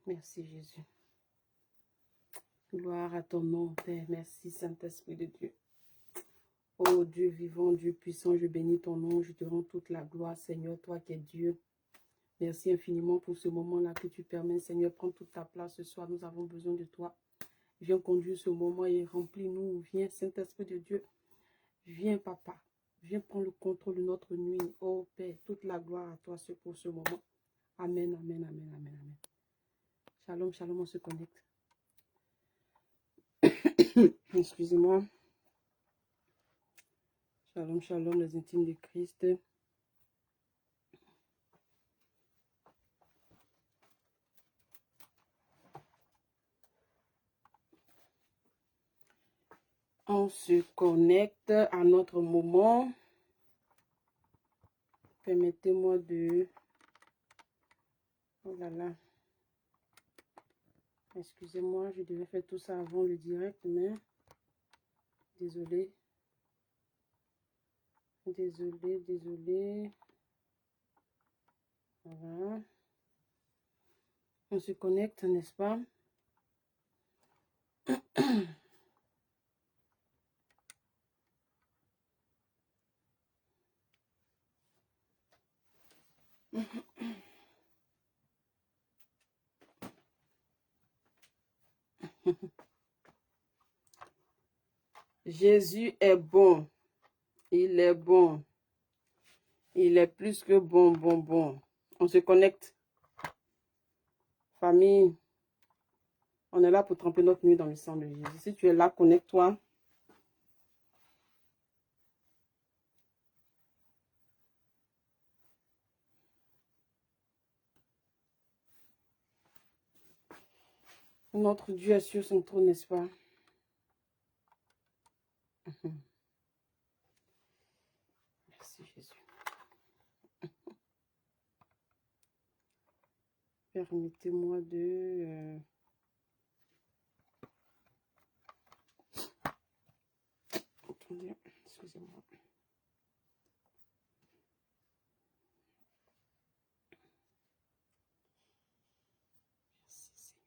Merci Jésus. Gloire à ton nom, Père. Merci Saint-Esprit de Dieu. Oh Dieu vivant, Dieu puissant, je bénis ton nom. Je te rends toute la gloire, Seigneur, toi qui es Dieu. Merci infiniment pour ce moment-là que tu permets, Seigneur. Prends toute ta place ce soir. Nous avons besoin de toi. Viens conduire ce moment et remplis-nous. Viens, Saint-Esprit de Dieu. Viens, Papa. Viens prendre le contrôle de notre nuit. Oh Père, toute la gloire à toi pour ce moment. Amen, amen, amen, amen, amen. Shalom, shalom, on se connecte. Excusez-moi. Shalom, shalom, les intimes de Christ. On se connecte à notre moment. Permettez-moi de... Oh là là. Excusez-moi, je devais faire tout ça avant le direct, mais... Désolé. Désolé. Voilà. On se connecte, n'est-ce pas? Jésus est bon. Il est bon. Il est plus que bon. On se connecte. Famille, on est là pour tremper notre nuit dans le sang de Jésus. Si tu es là, connecte-toi. Notre Dieu est sur son trône, n'est-ce pas? Merci Jésus. Permettez-moi de... Attendez, excusez-moi. Merci Seigneur.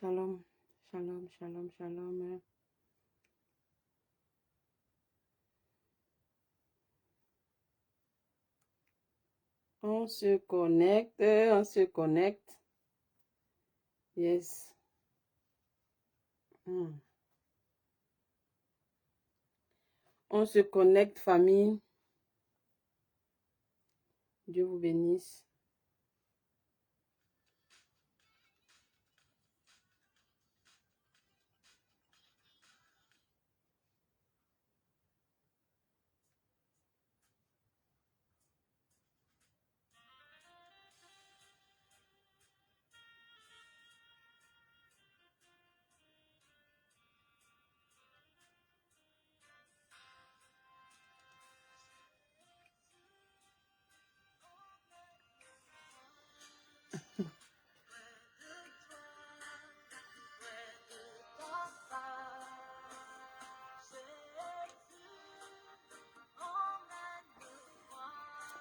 Shalom, shalom, shalom, shalom. On se connecte, on se connecte. Yes. On se connecte, famille. Dieu vous bénisse.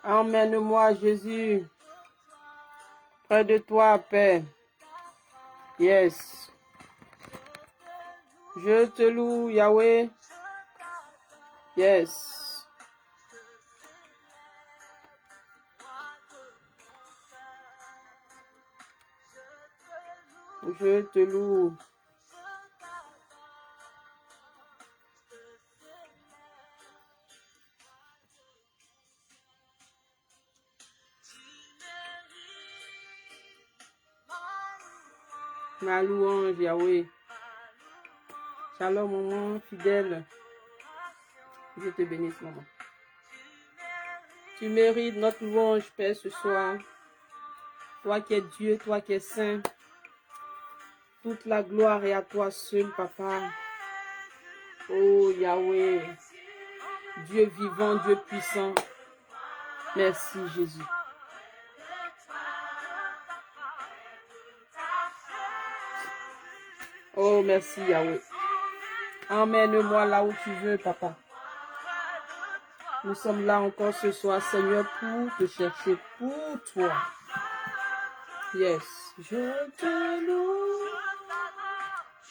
Emmène-moi, Jésus, près de toi, Père. Yes. Je te loue, Yahweh. Yes. Je te loue. Ma louange, Yahweh. Shalom, maman fidèle. Je te bénisse, maman. Tu mérites notre louange, Père, ce soir. Toi qui es Dieu, toi qui es saint. Toute la gloire est à toi seul, Papa. Oh, Yahweh. Dieu vivant, Dieu puissant. Merci, Jésus. Oh, merci, Yahweh. Emmène-moi là où tu veux, papa. Nous sommes là encore ce soir, Seigneur, pour te chercher, pour toi. Yes. Je te loue,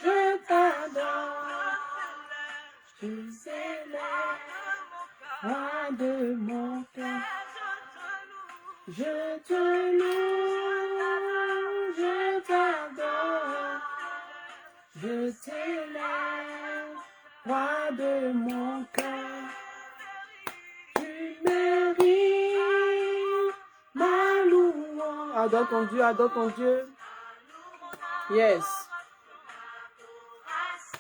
je t'adore, tu célèbres, roi de mon cœur. Je te loue, je t'adore, je t'élève, roi de mon cœur. Tu mérites ma louange. Adore ton Dieu, adore ton Dieu. Yes.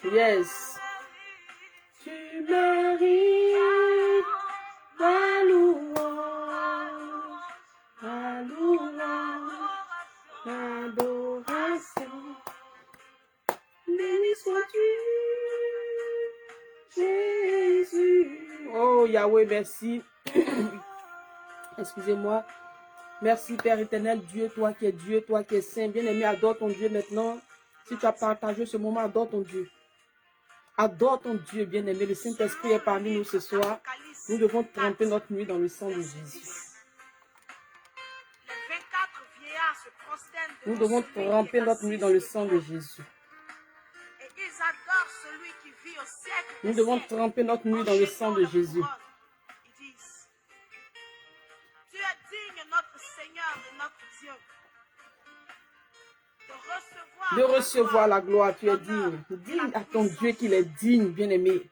Yes. Tu mérites ma louange, ma louange, l'adoration. Béni sois-tu, Jésus. Oh Yahweh, merci. Excusez-moi. Merci Père éternel, Dieu, toi qui es Dieu, toi qui es saint. Bien-aimé, adore ton Dieu maintenant. Si tu as partagé ce moment, adore ton Dieu. Adore ton Dieu, bien-aimé. Le Saint-Esprit est parmi nous ce soir. Nous devons tremper notre nuit dans le sang de Jésus. Nous devons tremper notre nuit dans le sang de Jésus. Nous devons tremper notre nuit dans le sang de Jésus. Tu es digne, notre Seigneur et notre Dieu, de recevoir la gloire. Tu es digne. Dis à ton Dieu qu'il est digne, bien-aimé.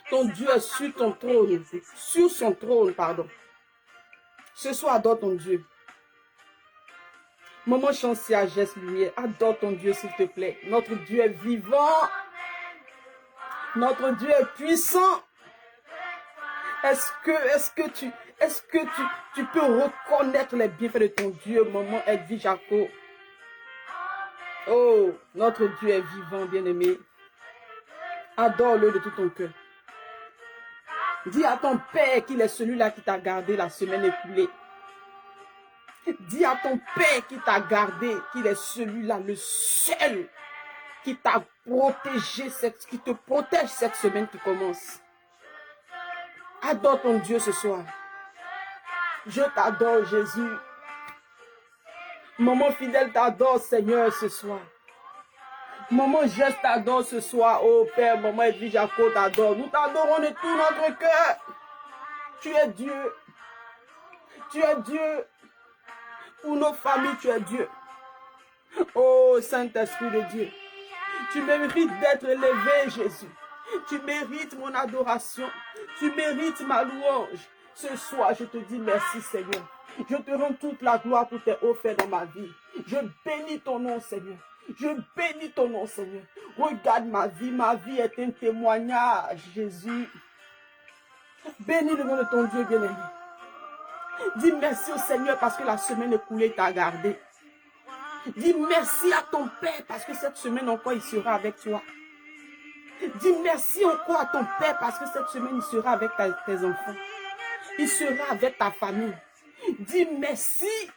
Ton Dieu est sur ton trône, sur son trône, pardon. Ce soir, adore ton Dieu. Maman Chancia, geste lumière, adore ton Dieu s'il te plaît. Notre Dieu est vivant. Notre Dieu est puissant. Est-ce que tu peux reconnaître les bienfaits de ton Dieu, maman Edwige Jaco? Oh, notre Dieu est vivant, bien-aimé. Adore-le de tout ton cœur. Dis à ton Père qu'il est celui-là qui t'a gardé la semaine écoulée. Dis à ton Père qui t'a gardé qu'il est celui-là, le seul qui t'a protégé, qui te protège cette semaine qui commence. Adore ton Dieu ce soir. Je t'adore, Jésus. Maman fidèle t'adore, Seigneur, ce soir. Maman Geste t'adore ce soir. Oh Père, maman Edwige Jaco t'adore. Nous t'adorons de tout notre cœur. Tu es Dieu. Tu es Dieu. Pour nos familles, tu es Dieu. Oh Saint-Esprit de Dieu. Tu mérites d'être élevé, Jésus. Tu mérites mon adoration. Tu mérites ma louange. Ce soir, je te dis merci, Seigneur. Je te rends toute la gloire pour tes hauts faits dans ma vie. Je bénis ton nom, Seigneur. Je bénis ton nom, Seigneur. Regarde ma vie. Ma vie est un témoignage, Jésus. Bénis le nom de ton Dieu, bien-aimé. Dis merci au Seigneur parce que la semaine écoulée t'a gardé. Dis merci à ton Père parce que cette semaine encore, il sera avec toi. Dis merci encore à ton Père parce que cette semaine, il sera avec tes enfants. Il sera avec ta famille. Dis merci.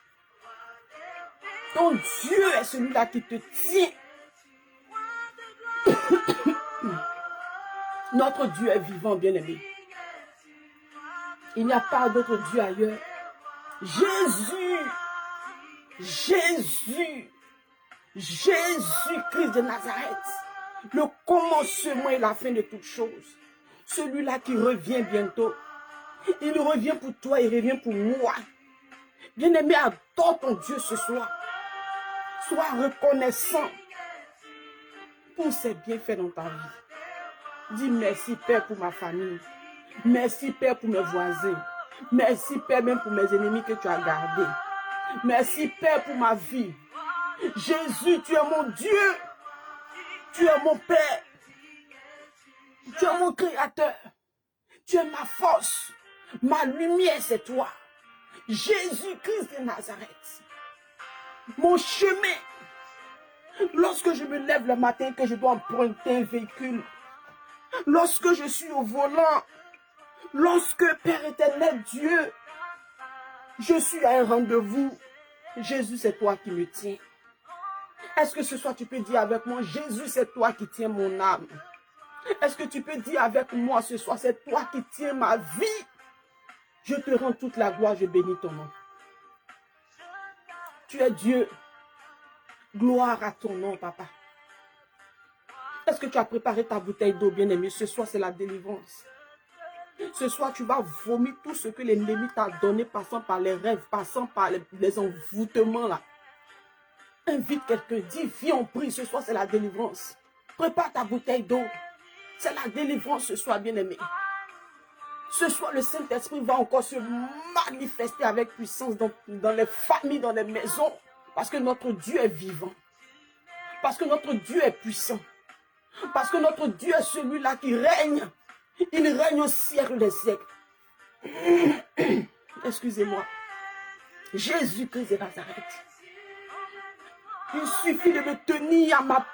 Ton Dieu est celui-là qui te tient. Notre Dieu est vivant, bien-aimé. Il n'y a pas d'autre Dieu ailleurs. Jésus, Jésus-Christ de Nazareth, le commencement et la fin de toutes choses. Celui-là qui revient bientôt. Il revient pour toi, il revient pour moi. Bien-aimé, adore ton Dieu ce soir. Sois reconnaissant pour ses bienfaits dans ta vie. Dis merci Père pour ma famille. Merci Père pour mes voisins. Merci Père même pour mes ennemis que tu as gardés. Merci Père pour ma vie. Jésus, tu es mon Dieu. Tu es mon Père. Tu es mon Créateur. Tu es ma force. Ma lumière, c'est toi. Jésus-Christ de Nazareth. Mon chemin. Lorsque je me lève le matin, que je dois emprunter un véhicule. Lorsque je suis au volant. Lorsque, Père éternel, Dieu, je suis à un rendez-vous. Jésus, c'est toi qui me tiens. Est-ce que ce soir tu peux dire avec moi, Jésus, c'est toi qui tiens mon âme? Est-ce que tu peux dire avec moi ce soir, c'est toi qui tiens ma vie? Je te rends toute la gloire, je bénis ton nom. Tu es Dieu. Gloire à ton nom, papa. Est-ce que tu as préparé ta bouteille d'eau, bien-aimé? Ce soir, c'est la délivrance. Ce soir, tu vas vomir tout ce que l'ennemi t'a donné, passant par les rêves, passant par les envoûtements là. Invite quelqu'un, dis, viens, on prie. Ce soir, c'est la délivrance. Prépare ta bouteille d'eau. C'est la délivrance ce soir, bien-aimé. Ce soir, le Saint-Esprit va encore se manifester avec puissance dans les familles, dans les maisons. Parce que notre Dieu est vivant. Parce que notre Dieu est puissant. Parce que notre Dieu est celui-là qui règne. Il règne au siècle des siècles. Excusez-moi. Jésus-Christ de Nazareth. Il suffit de me tenir là,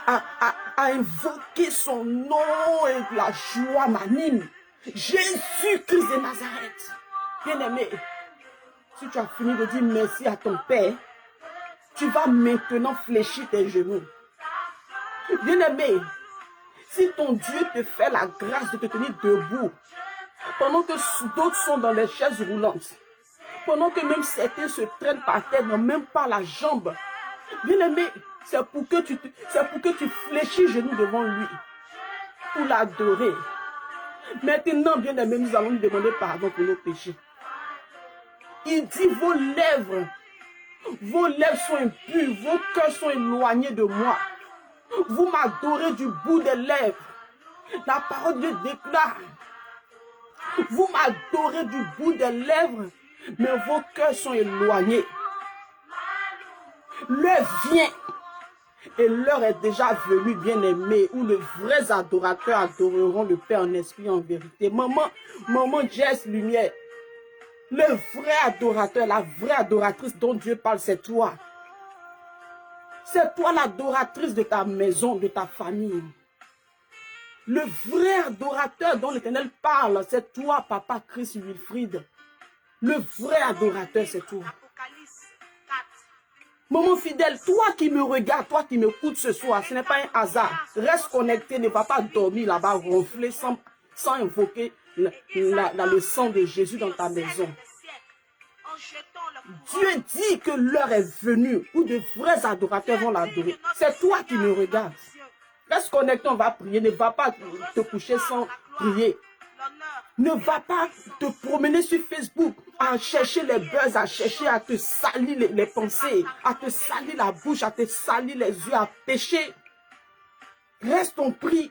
à invoquer son nom et la joie m'anime. Jésus-Christ de Nazareth. Bien-aimé, si tu as fini de dire merci à ton Père, tu vas maintenant fléchir tes genoux. Bien-aimé, si ton Dieu te fait la grâce de te tenir debout, pendant que d'autres sont dans les chaises roulantes, pendant que même certains se traînent par terre, n'ont même pas la jambe, bien-aimé, c'est pour que tu fléchis genoux devant lui, pour l'adorer. Maintenant, bien-aimé, nous allons lui demander pardon pour nos péchés. Il dit, vos lèvres sont impures, vos cœurs sont éloignés de moi. Vous m'adorez du bout des lèvres. La parole de Dieu déclare, vous m'adorez du bout des lèvres, mais vos cœurs sont éloignés. L'heure vient, et l'heure est déjà venue, bien-aimé, où les vrais adorateurs adoreront le Père en esprit et en vérité. Maman Jess Lumière, le vrai adorateur, la vraie adoratrice dont Dieu parle, c'est toi. C'est toi l'adoratrice de ta maison, de ta famille. Le vrai adorateur dont l'Éternel parle, c'est toi, Papa Chris Wilfried. Le vrai adorateur, c'est toi. Maman fidèle, toi qui me regardes, toi qui m'écoutes ce soir, ce n'est pas un hasard. Reste connecté, ne va pas dormir là-bas, ronfler sans invoquer le sang de Jésus dans ta maison. Dieu dit que l'heure est venue où de vrais adorateurs vont l'adorer. C'est toi qui me regardes. Reste connecté, on va prier. Ne va pas te coucher sans prier. Ne va pas te promener sur Facebook à chercher les buzz, à chercher à te salir les pensées, à te salir la bouche, à te salir les yeux, à pécher. Reste, on prie.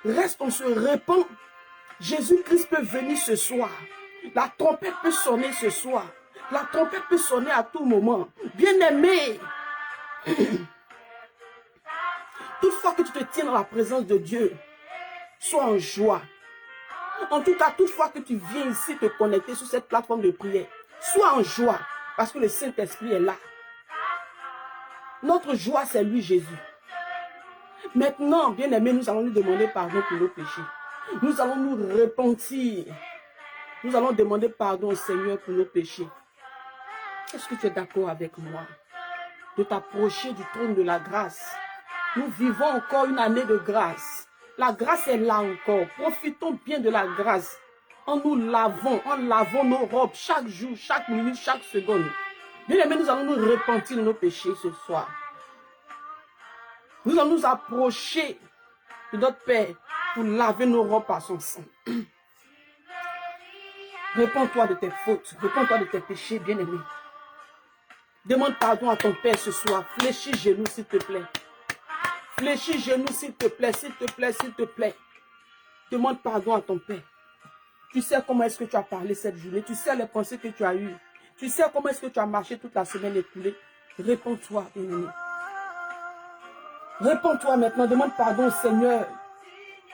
Reste, on se répand. Jésus-Christ peut venir ce soir. La trompette peut sonner ce soir. La trompette peut sonner à tout moment. Bien-aimé, toutefois que tu te tiens dans la présence de Dieu, sois en joie. En tout cas, toutefois que tu viens ici te connecter sur cette plateforme de prière, sois en joie parce que le Saint-Esprit est là. Notre joie, c'est lui, Jésus. Maintenant, bien-aimé, nous allons lui demander pardon pour nos péchés. Nous allons nous repentir. Nous allons demander pardon au Seigneur pour nos péchés. Est-ce que tu es d'accord avec moi de t'approcher du trône de la grâce? Nous vivons encore une année de grâce. La grâce est là encore. Profitons bien de la grâce. En nous lavons, nos robes chaque jour, chaque minute, chaque seconde. Bien aimé, nous allons nous repentir de nos péchés ce soir. Nous allons nous approcher de notre Père pour laver nos robes par son sang. Réponds-toi de tes fautes. Réponds-toi de tes péchés, bien-aimé. Demande pardon à ton Père ce soir. Fléchis genoux, s'il te plaît. Fléchis genoux, s'il te plaît, s'il te plaît, s'il te plaît. Demande pardon à ton Père. Tu sais comment est-ce que tu as parlé cette journée. Tu sais les pensées que tu as eues. Tu sais comment est-ce que tu as marché toute la semaine écoulée. Réponds-toi, bien-aimé. Réponds-toi maintenant. Demande pardon au Seigneur.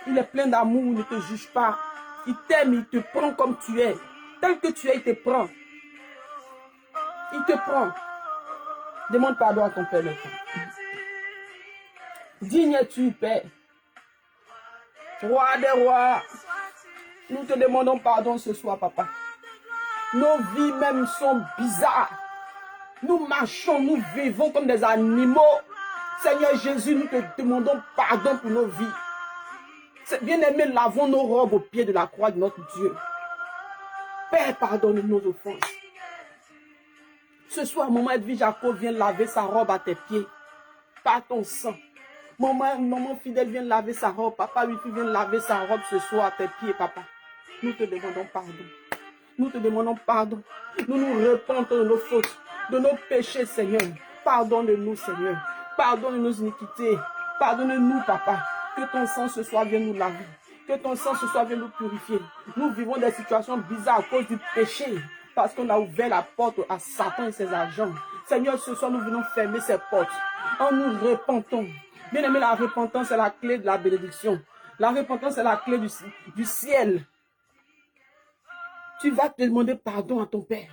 Il est plein d'amour, il ne te juge pas. Il t'aime, il te prend comme tu es. Tel que tu es, il te prend. Il te prend. Demande pardon à ton Père maintenant. Digne es-tu, Père. Roi des rois. Nous te demandons pardon ce soir, papa. Nos vies même sont bizarres. Nous marchons, nous vivons comme des animaux. Seigneur Jésus, nous te demandons pardon pour nos vies. Bien-aimés, lavons nos robes au pied de la croix de notre Dieu. Père, pardonne nos offenses. Ce soir, maman Edwige Jacob vient laver sa robe à tes pieds. Par ton sang. Maman fidèle vient laver sa robe. Papa Wifi vient laver sa robe ce soir à tes pieds, papa. Nous te demandons pardon. Nous te demandons pardon. Nous nous repentons de nos fautes, de nos péchés, Seigneur. Pardonne-nous, Seigneur. Pardonne nos iniquités. Pardonne-nous, papa. Que ton sang ce soir vienne nous laver. Que ton sang ce soir vienne nous purifier. Nous vivons des situations bizarres à cause du péché. Parce qu'on a ouvert la porte à Satan et ses agents. Seigneur, ce soir, nous venons fermer ces portes. En nous repentons. Bien aimé, la repentance est la clé de la bénédiction. La repentance est la clé du ciel. Tu vas te demander pardon à ton Père.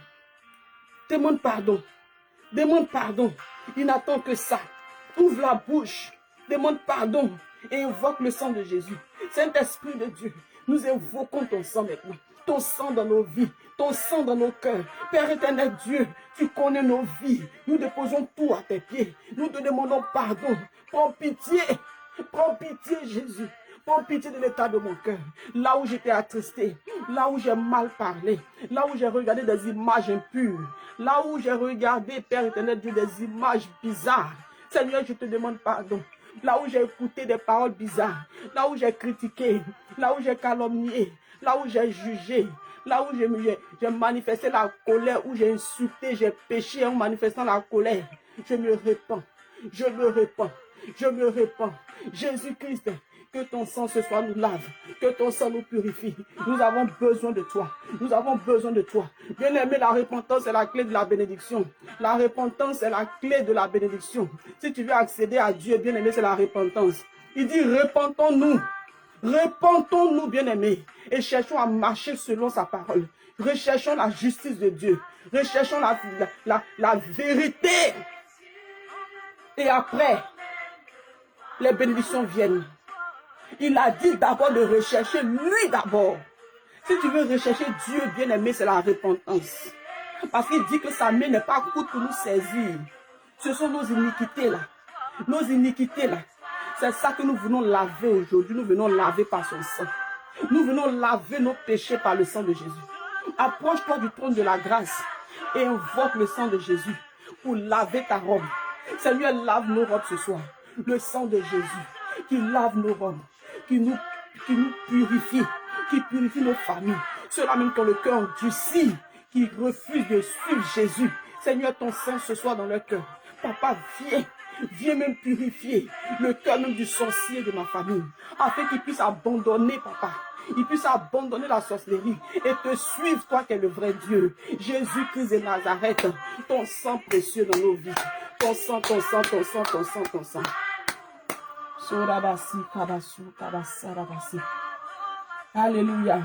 Demande pardon. Demande pardon. Il n'attend que ça. Ouvre la bouche. Demande pardon. Et invoque le sang de Jésus. Saint-Esprit de Dieu, nous invoquons ton sang maintenant. Ton sang dans nos vies. Ton sang dans nos cœurs. Père éternel Dieu, tu connais nos vies. Nous déposons tout à tes pieds. Nous te demandons pardon. Prends pitié. Prends pitié, Jésus. Prends pitié de l'état de mon cœur. Là où j'étais attristé. Là où j'ai mal parlé. Là où j'ai regardé des images impures. Là où j'ai regardé, Père éternel Dieu, des images bizarres. Seigneur, je te demande pardon. Là où j'ai écouté des paroles bizarres. Là où j'ai critiqué. Là où j'ai calomnié. Là où j'ai jugé. Là où j'ai manifesté la colère. Où j'ai insulté, j'ai péché en manifestant la colère. Je me répands. Je me répands. Je me répands. Jésus-Christ, que ton sang ce soir nous lave. Que ton sang nous purifie. Nous avons besoin de toi. Nous avons besoin de toi. Bien-aimé, la repentance est la clé de la bénédiction. La repentance est la clé de la bénédiction. Si tu veux accéder à Dieu, bien-aimé, c'est la repentance. Il dit, repentons-nous. Repentons-nous, bien-aimés, et cherchons à marcher selon sa parole. Recherchons la justice de Dieu. Recherchons la vérité. Et après, les bénédictions viennent. Il a dit d'abord de rechercher lui d'abord. Si tu veux rechercher Dieu, bien-aimé, c'est la repentance. Parce qu'il dit que sa main n'est pas courte pour nous saisir. Ce sont nos iniquités là. Nos iniquités là. C'est ça que nous venons laver aujourd'hui. Nous venons laver par son sang. Nous venons laver nos péchés par le sang de Jésus. Approche-toi du trône de la grâce et invoque le sang de Jésus pour laver ta robe. Seigneur, lave nos robes ce soir. Le sang de Jésus qui lave nos robes, qui nous purifie, qui purifie nos familles. Ceux-là même qui ont le cœur endurci, qui refusent de suivre Jésus. Seigneur, ton sang ce soir dans leur cœur. Papa, viens même purifier le cœur même du sorcier de ma famille, afin qu'il puisse abandonner, papa. Il puisse abandonner la sorcellerie et te suivre, toi qui es le vrai Dieu. Jésus-Christ de Nazareth, ton sang précieux dans nos vies. Ton sang, ton sang, ton sang, ton sang, ton sang. Sorabasi, kabasu, kabasarabasi. Alléluia.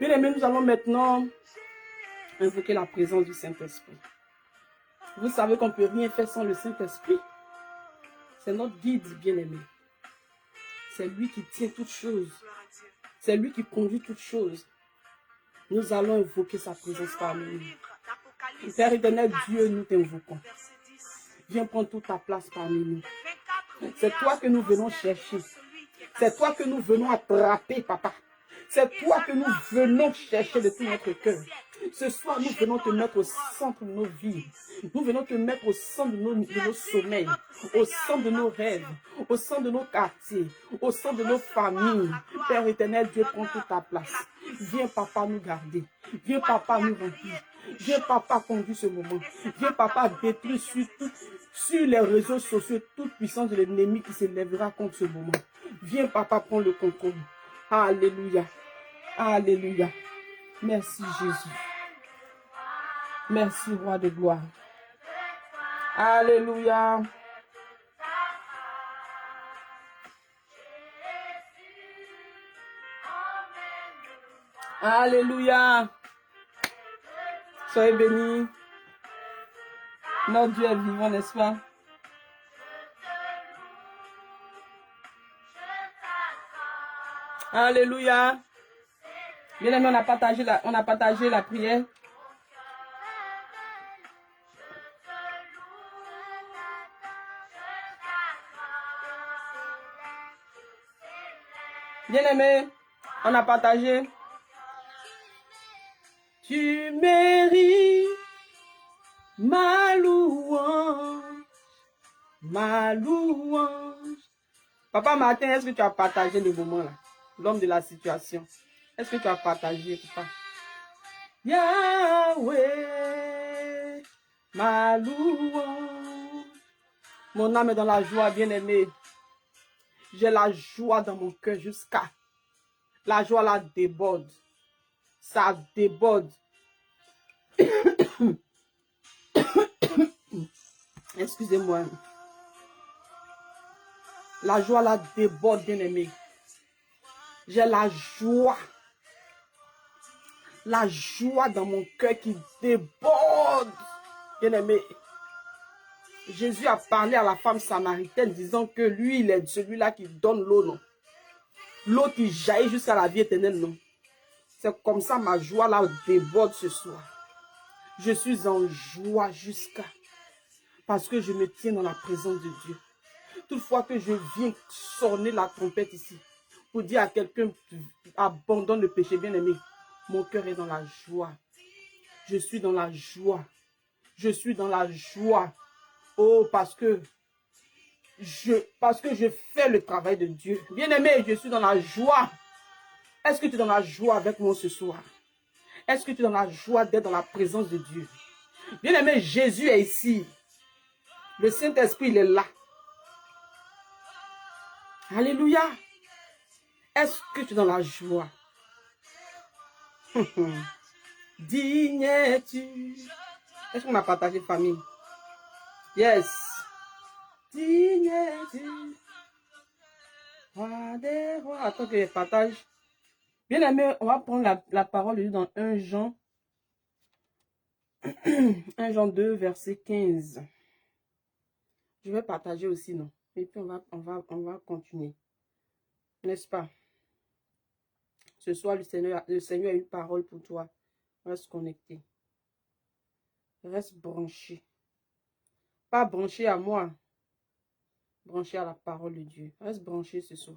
Bien aimés, nous allons maintenant invoquer la présence du Saint-Esprit. Vous savez qu'on ne peut rien faire sans le Saint-Esprit. C'est notre guide, bien-aimé. C'est lui qui tient toutes choses. C'est lui qui conduit toutes choses. Nous allons invoquer sa présence parmi nous. Père éternel, Dieu, nous t'invoquons. Viens prendre toute ta place parmi nous. C'est toi que nous venons chercher. C'est toi que nous venons attraper, papa. C'est toi que nous venons chercher de tout notre cœur. Ce soir, nous venons te mettre au centre de nos vies. Nous venons te mettre au centre de nos sommeils, au centre de nos rêves, au centre de nos quartiers, au centre de nos familles. Père éternel, Dieu, prends toute ta place. Viens, papa, nous garder. Viens, papa, nous remplir. Viens, papa, conduire ce moment. Viens, papa, détruire sur les réseaux sociaux toute puissance de l'ennemi qui s'élèvera contre ce moment. Viens, papa, prends le contrôle. Alléluia. Alléluia. Merci, Jésus. Merci, roi de gloire. Alléluia. Alléluia. Soyez bénis. Notre Dieu est vivant, n'est-ce pas? Alléluia. Bien aimé, on a partagé la prière. Bien aimé, on a partagé. Tu mérites ma louange, ma louange. Papa Martin, est-ce que tu as partagé le moment là? L'homme de la situation. Est-ce que tu as partagé, papa? Yahweh, ma louange. Mon âme est dans la joie, bien-aimé. J'ai la joie dans mon cœur jusqu'à... La joie là déborde. Ça déborde. Excusez-moi. La joie là déborde, bien-aimé. J'ai la joie. La joie dans mon cœur qui déborde. Bien-aimé. Jésus a parlé à la femme samaritaine disant que lui, il est celui-là qui donne l'eau, non? L'eau qui jaillit jusqu'à la vie éternelle, non? C'est comme ça ma joie là déborde ce soir. Je suis en joie jusqu'à... Parce que je me tiens dans la présence de Dieu. Toutefois que je viens sonner la trompette ici, pour dire à quelqu'un, abandonne le péché, bien-aimé. Mon cœur est dans la joie. Je suis dans la joie. Je suis dans la joie. Oh, parce que je fais le travail de Dieu. Bien-aimé, je suis dans la joie. Est-ce que tu es dans la joie avec moi ce soir? Est-ce que tu es dans la joie d'être dans la présence de Dieu? Bien-aimé, Jésus est ici. Le Saint-Esprit, il est là. Alléluia. Est-ce que tu es dans la joie? Digne es-tu. Est-ce qu'on a partagé famille? Yes. Digne es-tu. Roi des rois. Attends que je partage. Bien aimé, on va prendre la parole de Dieu dans 1 Jean. 1 Jean 2, verset 15. Je vais partager aussi, non? Et puis on va continuer. N'est-ce pas? Ce soir, le Seigneur a une parole pour toi. Reste connecté. Reste branché. Pas branché à moi. Branché à la parole de Dieu. Reste branché ce soir.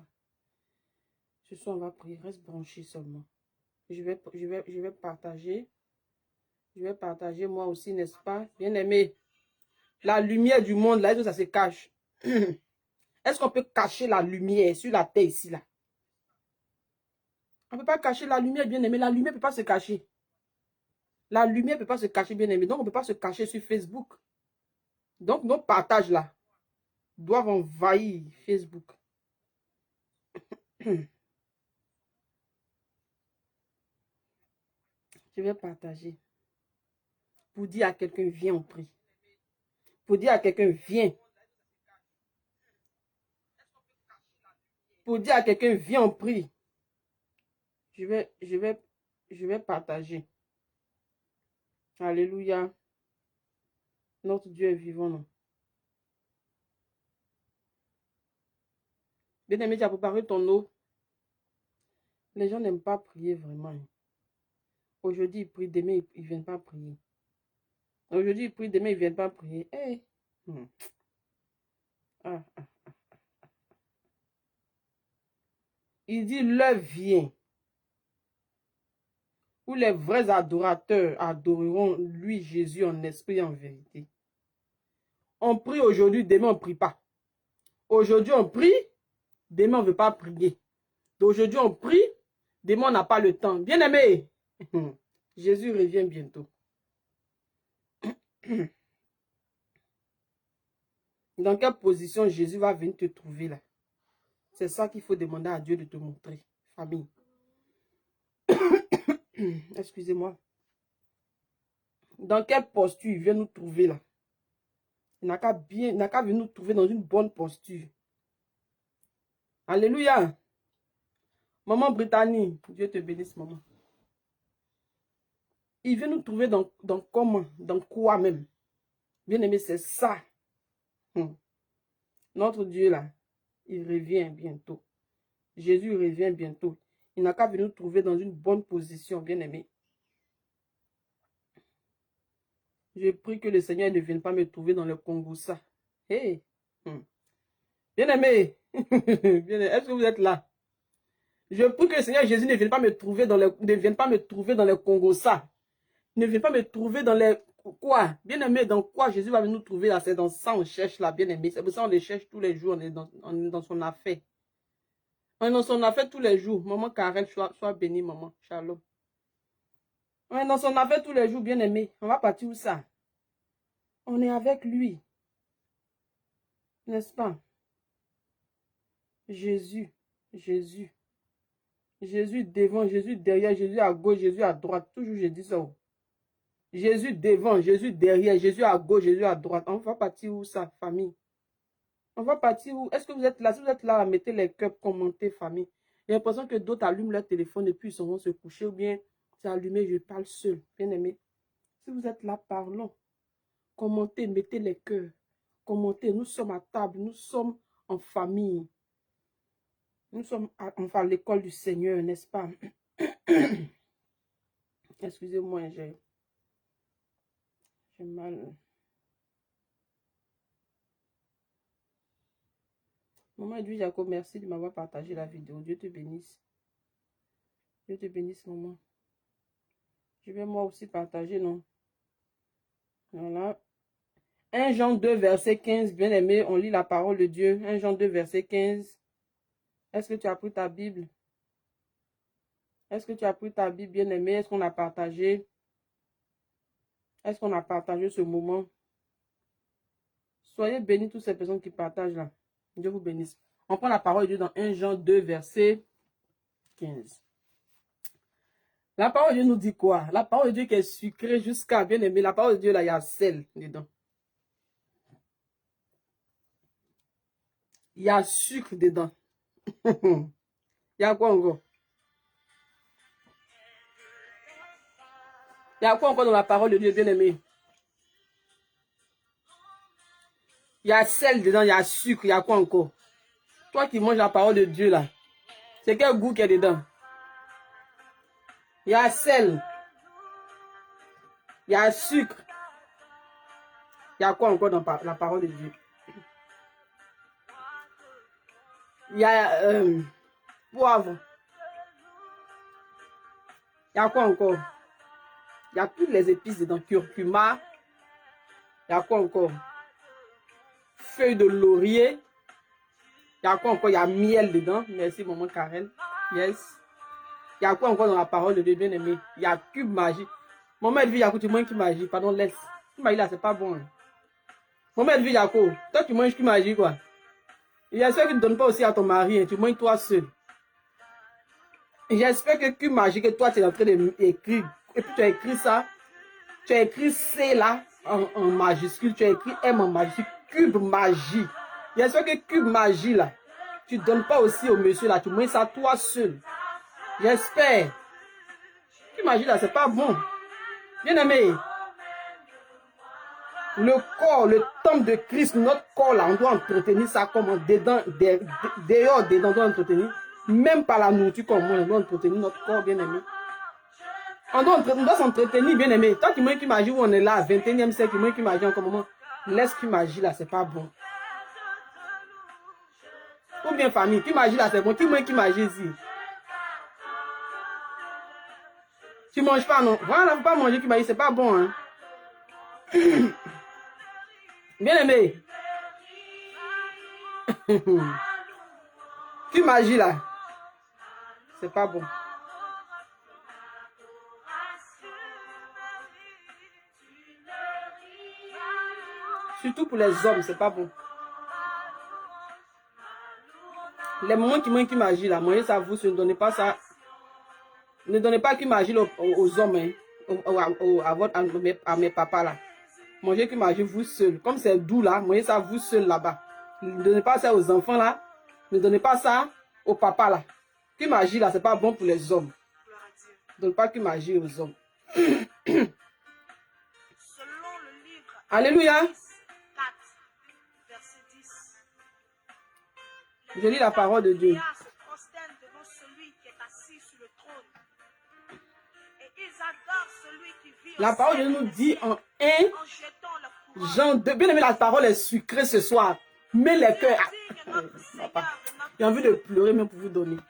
Ce soir, on va prier. Reste branché seulement. Je vais partager. Je vais partager moi aussi, n'est-ce pas? Bien aimé. La lumière du monde, là, ça se cache. Est-ce qu'on peut cacher la lumière sur la terre ici, là? On ne peut pas cacher la lumière, bien aimé. La lumière ne peut pas se cacher. La lumière ne peut pas se cacher, bien aimé. Donc, on ne peut pas se cacher sur Facebook. Donc, nos partages, là, doivent envahir Facebook. Je vais partager. Pour dire à quelqu'un, viens, on prie. Pour dire à quelqu'un, viens. Pour dire à quelqu'un, viens, on prie. Je vais partager. Alléluia. Notre Dieu est vivant, non? Bien aimé, tu as préparé ton eau. Les gens n'aiment pas prier vraiment. Aujourd'hui, ils prient, demain, ils ne viennent pas prier. Aujourd'hui, ils prient, demain, ils ne viennent pas prier. Hey. Il dit, l'heure vient où les vrais adorateurs adoreront lui, Jésus, en esprit et en vérité. On prie aujourd'hui, demain, on ne prie pas. Aujourd'hui, on prie, demain, on ne veut pas prier. Aujourd'hui, on prie, demain, on n'a pas le temps. Bien-aimé, Jésus revient bientôt. Dans quelle position Jésus va venir te trouver là? C'est ça qu'il faut demander à Dieu de te montrer, famille. Excusez-moi. Dans quelle posture il vient nous trouver là? Il n'a qu'à venir nous trouver dans une bonne posture. Alléluia. Maman Brittany, Dieu te bénisse, maman. Il vient nous trouver dans comment? Dans quoi même? Bien aimé, c'est ça. Notre Dieu là, il revient bientôt. Jésus revient bientôt. Il n'a qu'à venir nous trouver dans une bonne position, bien-aimé. Je prie que le Seigneur ne vienne pas me trouver dans le Congo-ça. Hey. Bien-aimé, est-ce que vous êtes là? Je prie que le Seigneur Jésus ne vienne pas me trouver dans le Congo-ça. Ne vienne pas me trouver dans les... Quoi? Bien-aimé, dans quoi Jésus va venir nous trouver là? C'est dans ça on cherche là, bien-aimé. C'est pour ça on les cherche tous les jours. On est dans son affaire. On est dans son affaire tous les jours. Maman Karen, sois bénie, maman. Shalom. On est dans son affaire tous les jours, bien-aimé. On va partir où ça? On est avec lui. N'est-ce pas? Jésus. Jésus. Jésus devant, Jésus derrière, Jésus à gauche, Jésus à droite. Toujours je dis ça. Jésus devant, Jésus derrière, Jésus à gauche, Jésus à droite. On va partir où ça, famille? On va partir où? Est-ce que vous êtes là? Si vous êtes là, mettez les cœurs, commentez, famille. J'ai l'impression que d'autres allument leur téléphone et puis ils vont se coucher ou bien c'est allumé, je parle seul. Bien aimé. Si vous êtes là, parlons. Commentez, mettez les cœurs. Commentez, nous sommes à table, nous sommes en famille. Nous sommes à l'école du Seigneur, n'est-ce pas? Excusez-moi, j'ai mal. Maman Edwige Jacob, merci de m'avoir partagé la vidéo. Dieu te bénisse. Dieu te bénisse, maman. Je vais moi aussi partager, non? Voilà. 1 Jean 2, verset 15. Bien aimé, on lit la parole de Dieu. 1 Jean 2, verset 15. Est-ce que tu as pris ta Bible? Est-ce que tu as pris ta Bible, bien aimé? Est-ce qu'on a partagé? Est-ce qu'on a partagé ce moment? Soyez bénis toutes ces personnes qui partagent là. Dieu vous bénisse. On prend la parole de Dieu dans 1 Jean 2, verset 15. La parole de Dieu nous dit quoi? La parole de Dieu qui est sucrée jusqu'à, bien aimé, la parole de Dieu là, il y a sel dedans. Il y a sucre dedans. Il y a quoi encore? Il y a quoi encore dans la parole de Dieu, bien aimé? Il y a sel dedans, il y a sucre, il y a quoi encore? Toi qui manges la parole de Dieu là, c'est quel goût qu'il y a dedans? Il y a sel. Il y a sucre. Il y a quoi encore dans la parole de Dieu? Il y a poivre. Il y a quoi encore? Il y a toutes les épices dedans. Curcuma. Il y a quoi encore? Feuilles de laurier. Il y a quoi encore? Il y a miel dedans. Merci, maman Karen. Yes. Il y a quoi encore dans la parole de Dieu, bien aimé? Il y a cube magique. Maman Edwige Jacob, tu manges cube magique. Pardon, laisse. Cube magique là, c'est pas bon. Hein. Maman Edwige Jacob, toi tu manges cube magique quoi? Il y a ceux qui ne donnent pas aussi à ton mari. Hein. Tu manges toi seul. J'espère que cube magique, et toi tu es en train d'écrire. Et puis tu as écrit ça. Tu as écrit C là en majuscule. Tu as écrit M en majuscule. Cube magie. J'espère que cube magie là, tu ne donnes pas aussi au monsieur là. Tu manges ça toi seul. J'espère. Cube magie là, c'est pas bon. Bien aimé. Le corps, le temple de Christ, notre corps là, on doit entretenir ça comme dedans, dehors, dedans, on doit entretenir. Même par la nourriture comme moi, on doit entretenir notre corps, bien aimé. On doit s'entretenir, bien aimé. Toi qui m'imagines où on est là, 21e siècle, qui m'imagine en comment, laisse qui m'agit là, c'est pas bon. Ou bien famille, qui m'agit là, c'est bon. Qui m'agit ici? Tu manges pas, non? Voilà, faut pas manger qui m'agit, c'est pas bon, hein. Bien aimé. Qui m'agit là? C'est pas bon. Surtout pour les hommes, c'est pas bon. Les moments qui m'agit là, mangez ça vous, ne donnez pas ça. Ne donnez pas qui m'agit aux hommes, hein, à mes papas là. Mangez qui m'agit vous seul. Comme c'est doux là, mangez ça vous seul là-bas. Ne donnez pas ça aux enfants là. Ne donnez pas ça au papa là. Qui m'agit là, c'est pas bon pour les hommes. Ne donnez pas qui m'agit aux hommes. Alléluia. Je lis la parole de Dieu. adore celui qui vit La au parole de ciel Dieu nous dit en 1 en jetant la couronne. Jean 2. Bien aimé, la parole est sucrée ce soir. Mais les Tu es cœurs... digne, notre Seigneur Papa, et notre j'ai envie de pleurer même pour vous donner. de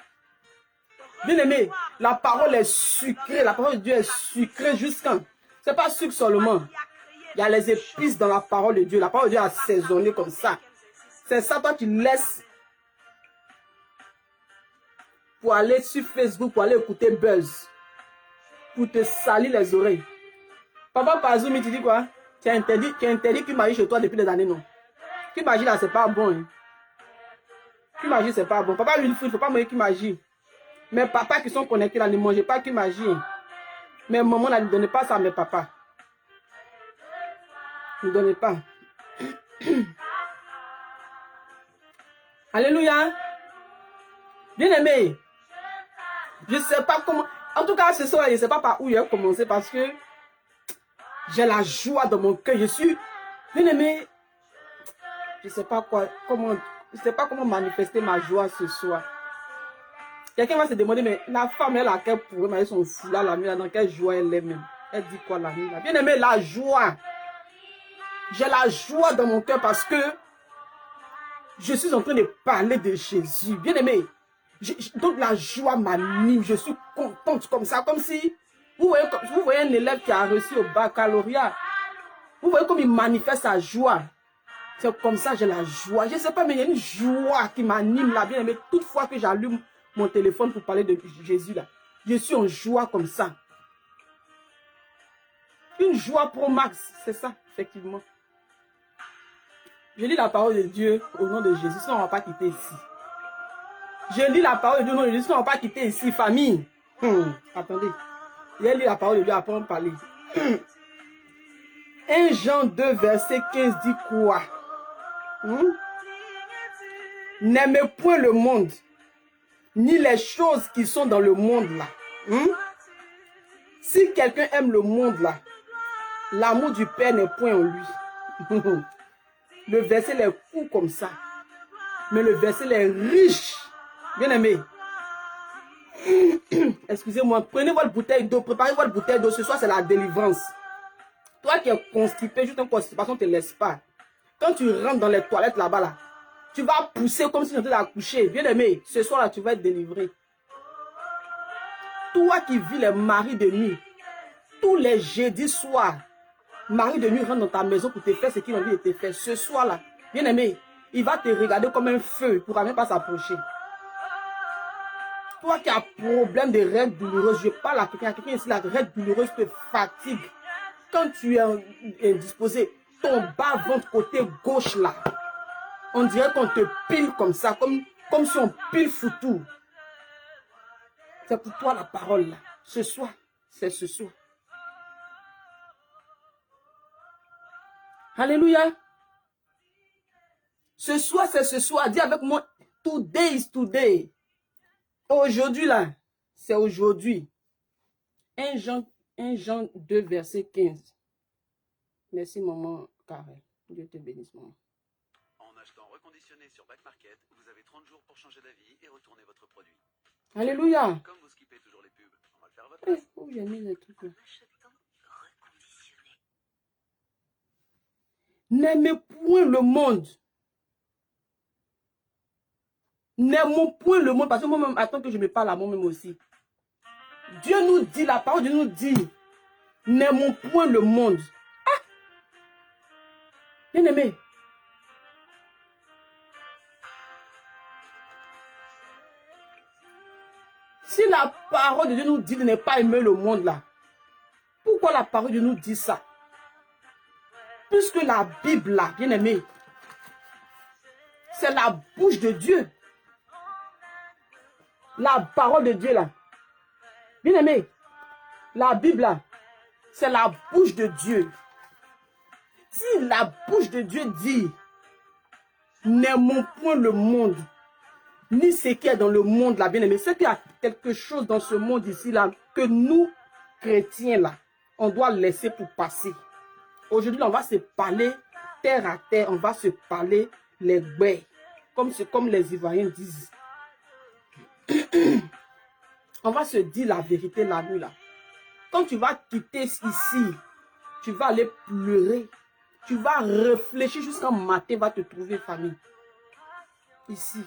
Bien aimé, recevoir la parole est dans sucrée. La parole de Dieu est sucrée jusqu'à... C'est pas sucre toi seulement. qui as créé Il y a les toutes épices choses dans la parole de Dieu. La parole de Dieu est par ta assaisonnée comme volonté ça. qu'elles existent. C'est ça, toi, tu laisses pour aller sur Facebook, pour aller écouter Buzz, pour te salir les oreilles. Papa, par Zoom, tu dis quoi? Tu as interdit qu'il magie chez toi depuis des années, non? Qui magie là, c'est pas bon. Hein? Qui magie, c'est pas bon. Papa, lui, il ne faut pas manger qui magie. Mes papas qui sont connectés là, ne mangez pas qui magie. Hein? Mais maman, là, ne donnez pas ça à mes papas. Ne donnez pas. Alléluia. Bien aimé. Je ne sais pas comment. En tout cas, ce soir, je ne sais pas par où il a commencé parce que j'ai la joie dans mon cœur. Je suis bien aimé. Je ne sais pas quoi, comment, je sais pas comment manifester ma joie ce soir. Quelqu'un va se demander, mais la femme, elle a quel problème avec son foulard la nuit, dans quelle joie elle est même. Elle dit quoi la nuit là? Bien aimé, la joie. J'ai la joie dans mon cœur parce que je suis en train de parler de Jésus. Bien aimé. Donc la joie m'anime. Je suis contente comme ça. Comme si, vous voyez un élève qui a réussi au baccalauréat. Vous voyez comme il manifeste sa joie. C'est comme ça j'ai la joie. Je ne sais pas, mais il y a une joie qui m'anime là. Bien aimé. Toute fois que j'allume mon téléphone pour parler de Jésus là, je suis en joie comme ça. Une joie pro max. C'est ça, effectivement. Je lis la parole de Dieu au nom de Jésus, sinon on ne va pas quitter ici. Je lis la parole de Dieu au nom de Jésus, sinon on ne va pas quitter ici, famille. Attendez. Je lis la parole de Dieu, après on parler. 1 Jean 2, verset 15 dit quoi? N'aimez point le monde, ni les choses qui sont dans le monde là. Si quelqu'un aime le monde là, l'amour du Père n'est point en lui. Le verset est court comme ça. Mais le verset est riche. Bien aimé. Excusez-moi. Prenez votre bouteille d'eau. Préparez votre bouteille d'eau. Ce soir, c'est la délivrance. Toi qui es constipé, juste une constipation ne te laisse pas. Quand tu rentres dans les toilettes là-bas, là, tu vas pousser comme si tu étais accouché. Bien aimé. Ce soir, là, tu vas être délivré. Toi qui vis les maris de nuit, tous les jeudis soirs, mari de nuit rentre dans ta maison pour te faire ce qu'il a envie de te faire. Ce soir-là, bien aimé, il va te regarder comme un feu. Il ne pourra même pas s'approcher. Toi qui as problème de règles douloureuses, je parle à quelqu'un ici, la règle douloureuse te fatigue. Quand tu es indisposé, ton bas-ventre côté gauche là, on dirait qu'on te pile comme ça, comme si on pile foutou. C'est pour toi la parole là. Ce soir, c'est ce soir. Alléluia. Ce soir, c'est ce soir. Dis avec moi, today is today. Aujourd'hui, là, c'est aujourd'hui. 1 Jean 2, verset 15. Merci, maman Karel. Dieu te bénisse, maman. En achetant reconditionné sur Back Market, vous avez 30 jours pour changer d'avis et retourner votre produit. Alléluia. Comme vous skippez toujours les pubs, on va le faire à votre place. Où j'ai mis les trucs là? N'aimez point le monde. N'aimons point le monde. Parce que moi-même, attends que je me parle à moi-même aussi. Dieu nous dit, la parole de Dieu nous dit, n'aimons point le monde. Ah! Bien aimé. Si la parole de Dieu nous dit de ne pas aimer le monde là, pourquoi la parole de Dieu nous dit ça? Puisque la Bible là, bien aimé, c'est la bouche de Dieu. La parole de Dieu là. Bien aimé, la Bible là, c'est la bouche de Dieu. Si la bouche de Dieu dit, n'aimons point le monde, ni ce qui est dans le monde là, bien aimé, c'est qu'il y a quelque chose dans ce monde ici là, que nous, chrétiens là, on doit laisser pour passer. Aujourd'hui, on va se parler terre à terre, on va se parler les baies, comme les Ivoiriens disent. On va se dire la vérité la nuit là. Quand tu vas quitter ici, tu vas aller pleurer. Tu vas réfléchir jusqu'à matin, va te trouver famille. Ici.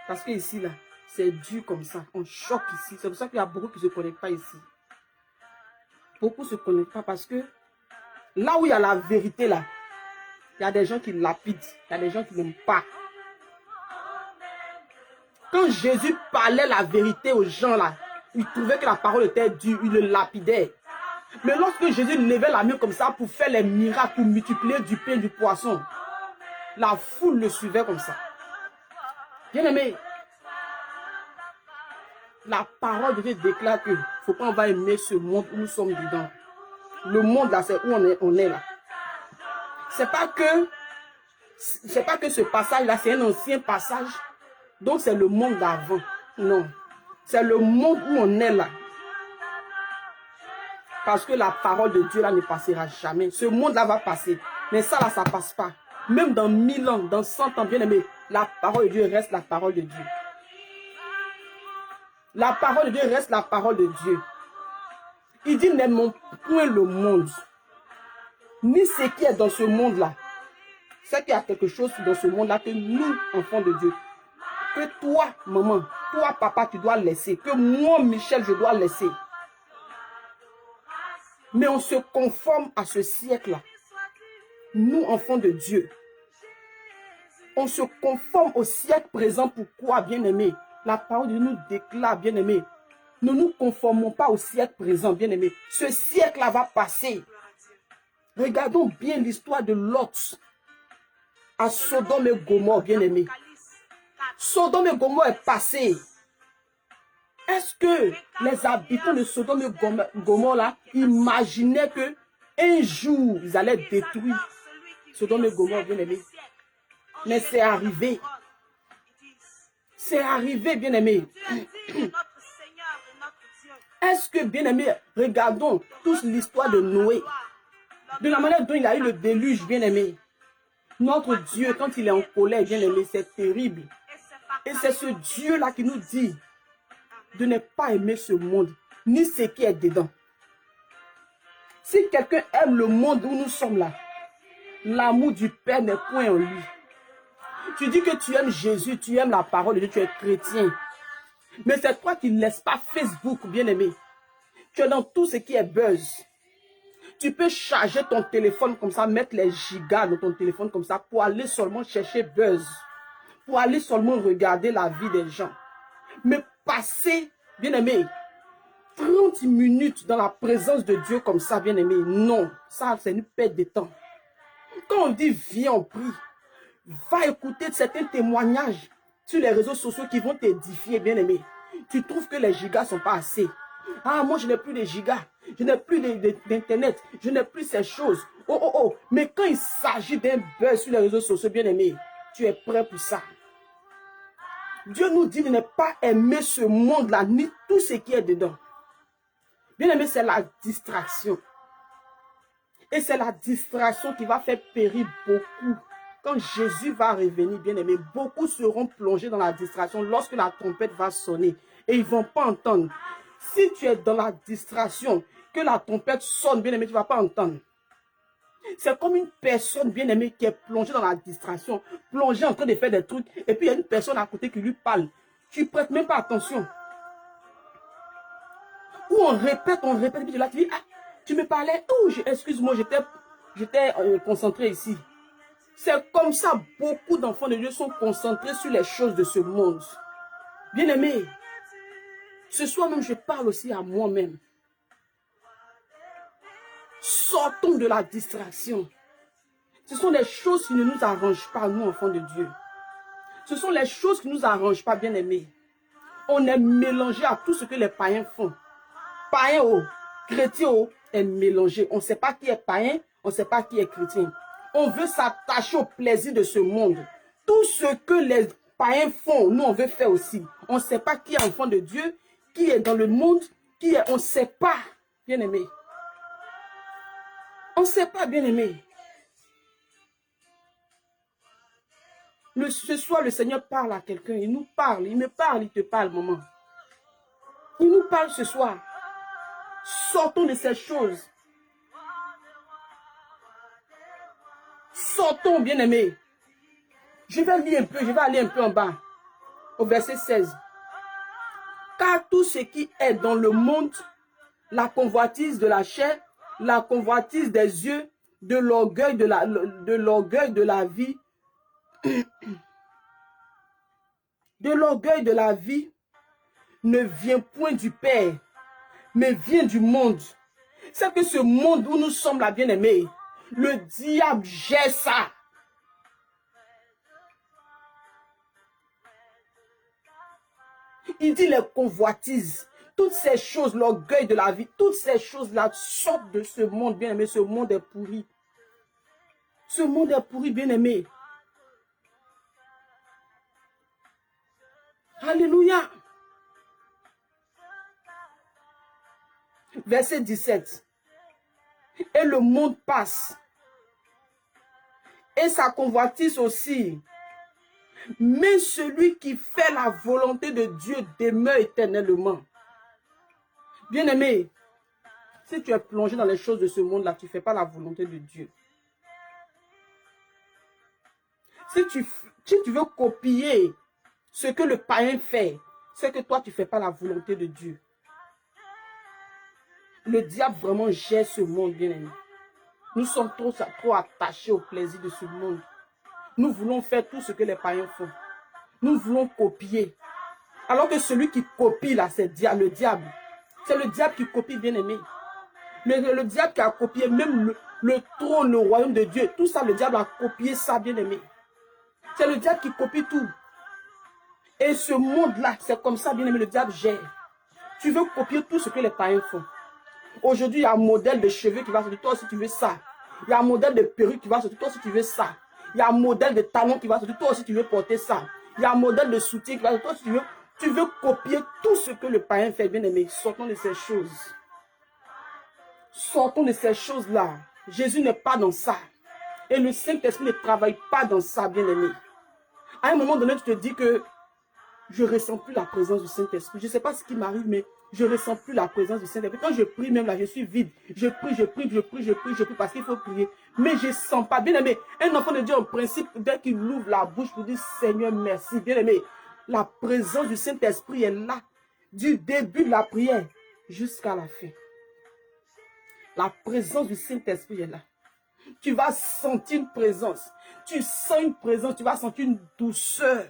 Parce que ici, là, c'est dur comme ça. On choque ici. C'est pour ça qu'il y a beaucoup qui ne se connectent pas ici. Beaucoup ne se connectent pas parce que là où il y a la vérité, là, il y a des gens qui lapident. Il y a des gens qui n'aiment pas. Quand Jésus parlait la vérité aux gens, là, ils trouvaient que la parole était dure. Ils le lapidaient. Mais lorsque Jésus levait la main comme ça pour faire les miracles, pour multiplier du pain, du poisson, la foule le suivait comme ça. Bien-aimé, la parole de Dieu déclare que faut pas on va aimer ce monde où nous sommes dedans. Le monde là, c'est où on est là. C'est pas que ce passage là, c'est un ancien passage. Donc c'est le monde d'avant. Non. C'est le monde où on est là. Parce que la parole de Dieu là ne passera jamais. Ce monde là va passer. Mais ça là, ça passe pas. Même dans 1000 ans, dans 100 ans, bien aimé, la parole de Dieu reste la parole de Dieu. La parole de Dieu reste la parole de Dieu. Il dit, n'aimons point le monde, ni ce qui est dans ce monde-là. C'est qu'il y a quelque chose dans ce monde-là que nous, enfants de Dieu, que toi, maman, toi, papa, tu dois laisser, que moi, Michel, je dois laisser. Mais on se conforme à ce siècle-là. Nous, enfants de Dieu, on se conforme au siècle présent. Pourquoi, bien-aimé? La parole de Dieu nous déclare, bien-aimé, ne nous conformons pas au siècle présent, bien-aimé. Ce siècle-là va passer. Regardons bien l'histoire de Lot à Sodome et Gomorrhe, bien-aimé. Sodome et Gomorrhe est passé. Est-ce que les habitants de Sodome et Gomorrhe là imaginaient que un jour ils allaient détruire Sodome et Gomorrhe, bien-aimé? Mais c'est arrivé. C'est arrivé, bien-aimé. Est-ce que, bien-aimé, regardons tous l'histoire de Noé. De la manière dont il a eu le déluge, bien-aimé. Notre Dieu, quand il est en colère, bien-aimé, c'est terrible. Et c'est ce Dieu-là qui nous dit de ne pas aimer ce monde, ni ce qui est dedans. Si quelqu'un aime le monde où nous sommes là, l'amour du Père n'est point en lui. Tu dis que tu aimes Jésus, tu aimes la parole de Dieu, tu es chrétien. Mais c'est toi qui ne laisses pas Facebook, bien-aimé. Tu es dans tout ce qui est buzz. Tu peux charger ton téléphone comme ça, mettre les gigas dans ton téléphone comme ça pour aller seulement chercher buzz. Pour aller seulement regarder la vie des gens. Mais passer, bien-aimé, 30 minutes dans la présence de Dieu comme ça, bien-aimé, non. Ça, c'est une perte de temps. Quand on dit viens, on prie, va écouter certains témoignages sur les réseaux sociaux qui vont t'édifier, bien-aimé. Tu trouves que les gigas ne sont pas assez. Ah, moi, je n'ai plus de gigas. Je n'ai plus d'internet. Je n'ai plus ces choses. Oh, oh, oh. Mais quand il s'agit d'un buzz sur les réseaux sociaux, bien-aimé, tu es prêt pour ça. Dieu nous dit de ne pas aimer ce monde-là, ni tout ce qui est dedans. Bien-aimé, c'est la distraction. Et c'est la distraction qui va faire périr beaucoup. Quand Jésus va revenir, bien-aimé, beaucoup seront plongés dans la distraction lorsque la trompette va sonner. Et ils ne vont pas entendre. Si tu es dans la distraction, que la trompette sonne, bien-aimé, tu ne vas pas entendre. C'est comme une personne, bien-aimée, qui est plongée dans la distraction, plongée en train de faire des trucs, et puis il y a une personne à côté qui lui parle. Tu ne prêtes même pas attention. Ou on répète, et puis là, tu dis, ah, tu me parlais, oh, excuse-moi, j'étais concentré ici. C'est comme ça, beaucoup d'enfants de Dieu sont concentrés sur les choses de ce monde. Bien-aimé, ce soir même, je parle aussi à moi-même. Sortons de la distraction. Ce sont les choses qui ne nous arrangent pas, nous, enfants de Dieu. Ce sont les choses qui ne nous arrangent pas, bien-aimés. On est mélangé à tout ce que les païens font. Païen, oh, chrétien, oh, est mélangé. On ne sait pas qui est païen, on ne sait pas qui est chrétien. On veut s'attacher au plaisir de ce monde. Tout ce que les païens font, nous, on veut faire aussi. On ne sait pas qui est enfant de Dieu, qui est dans le monde, qui est, on ne sait pas, bien-aimé. On ne sait pas, bien-aimé. Ce soir, le Seigneur parle à quelqu'un. Il nous parle. Il me parle, il te parle, maman. Il nous parle ce soir. Sortons de ces choses. Sortons, bien-aimés. Je vais lire un peu, je vais aller un peu en bas, au verset 16. Car tout ce qui est dans le monde, la convoitise de la chair, la convoitise des yeux, de l'orgueil de la vie, de l'orgueil de la vie, ne vient point du Père, mais vient du monde. C'est que ce monde où nous sommes là, bien-aimés, le diable gère ça. Il dit les convoitises, toutes ces choses, l'orgueil de la vie, toutes ces choses-là sortent de ce monde, bien-aimé. Ce monde est pourri. Ce monde est pourri, bien-aimé. Alléluia. Verset 17. Et le monde passe. Et sa convoitise aussi. Mais celui qui fait la volonté de Dieu demeure éternellement. Bien-aimé, si tu es plongé dans les choses de ce monde-là, tu ne fais pas la volonté de Dieu. Si tu veux copier ce que le païen fait, c'est que toi, tu ne fais pas la volonté de Dieu. Le diable vraiment gère ce monde, bien-aimé. Nous sommes trop attachés au plaisir de ce monde. Nous voulons faire tout ce que les païens font. Nous voulons copier. Alors que celui qui copie là, c'est le diable. C'est le diable qui copie, bien-aimé. Le diable qui a copié même le trône, le royaume de Dieu. Tout ça, le diable a copié ça, bien-aimé. C'est le diable qui copie tout. Et ce monde-là, c'est comme ça, bien-aimé, le diable gère. Tu veux copier tout ce que les païens font. Aujourd'hui, il y a un modèle de cheveux qui va sortir. Toi aussi, tu veux ça. Il y a un modèle de perruque qui va sortir. Toi aussi, tu veux ça. Il y a un modèle de talon qui va sortir. Toi aussi, tu veux porter ça. Il y a un modèle de soutien qui va sortir. Toi aussi, tu veux copier tout ce que le païen fait, bien aimé. Sortons de ces choses. Sortons de ces choses-là. Jésus n'est pas dans ça. Et le Saint-Esprit ne travaille pas dans ça, bien aimé. À un moment donné, tu te dis que je ne ressens plus la présence du Saint-Esprit. Je ne sais pas ce qui m'arrive, mais je ne ressens plus la présence du Saint-Esprit. Quand je prie, même là, je suis vide. Je prie parce qu'il faut prier. Mais je ne sens pas. Bien aimé, un enfant de Dieu, en principe, dès qu'il ouvre la bouche pour dire Seigneur, merci. Bien aimé, la présence du Saint-Esprit est là. Du début de la prière jusqu'à la fin. La présence du Saint-Esprit est là. Tu vas sentir une présence. Tu sens une présence, tu vas sentir une douceur.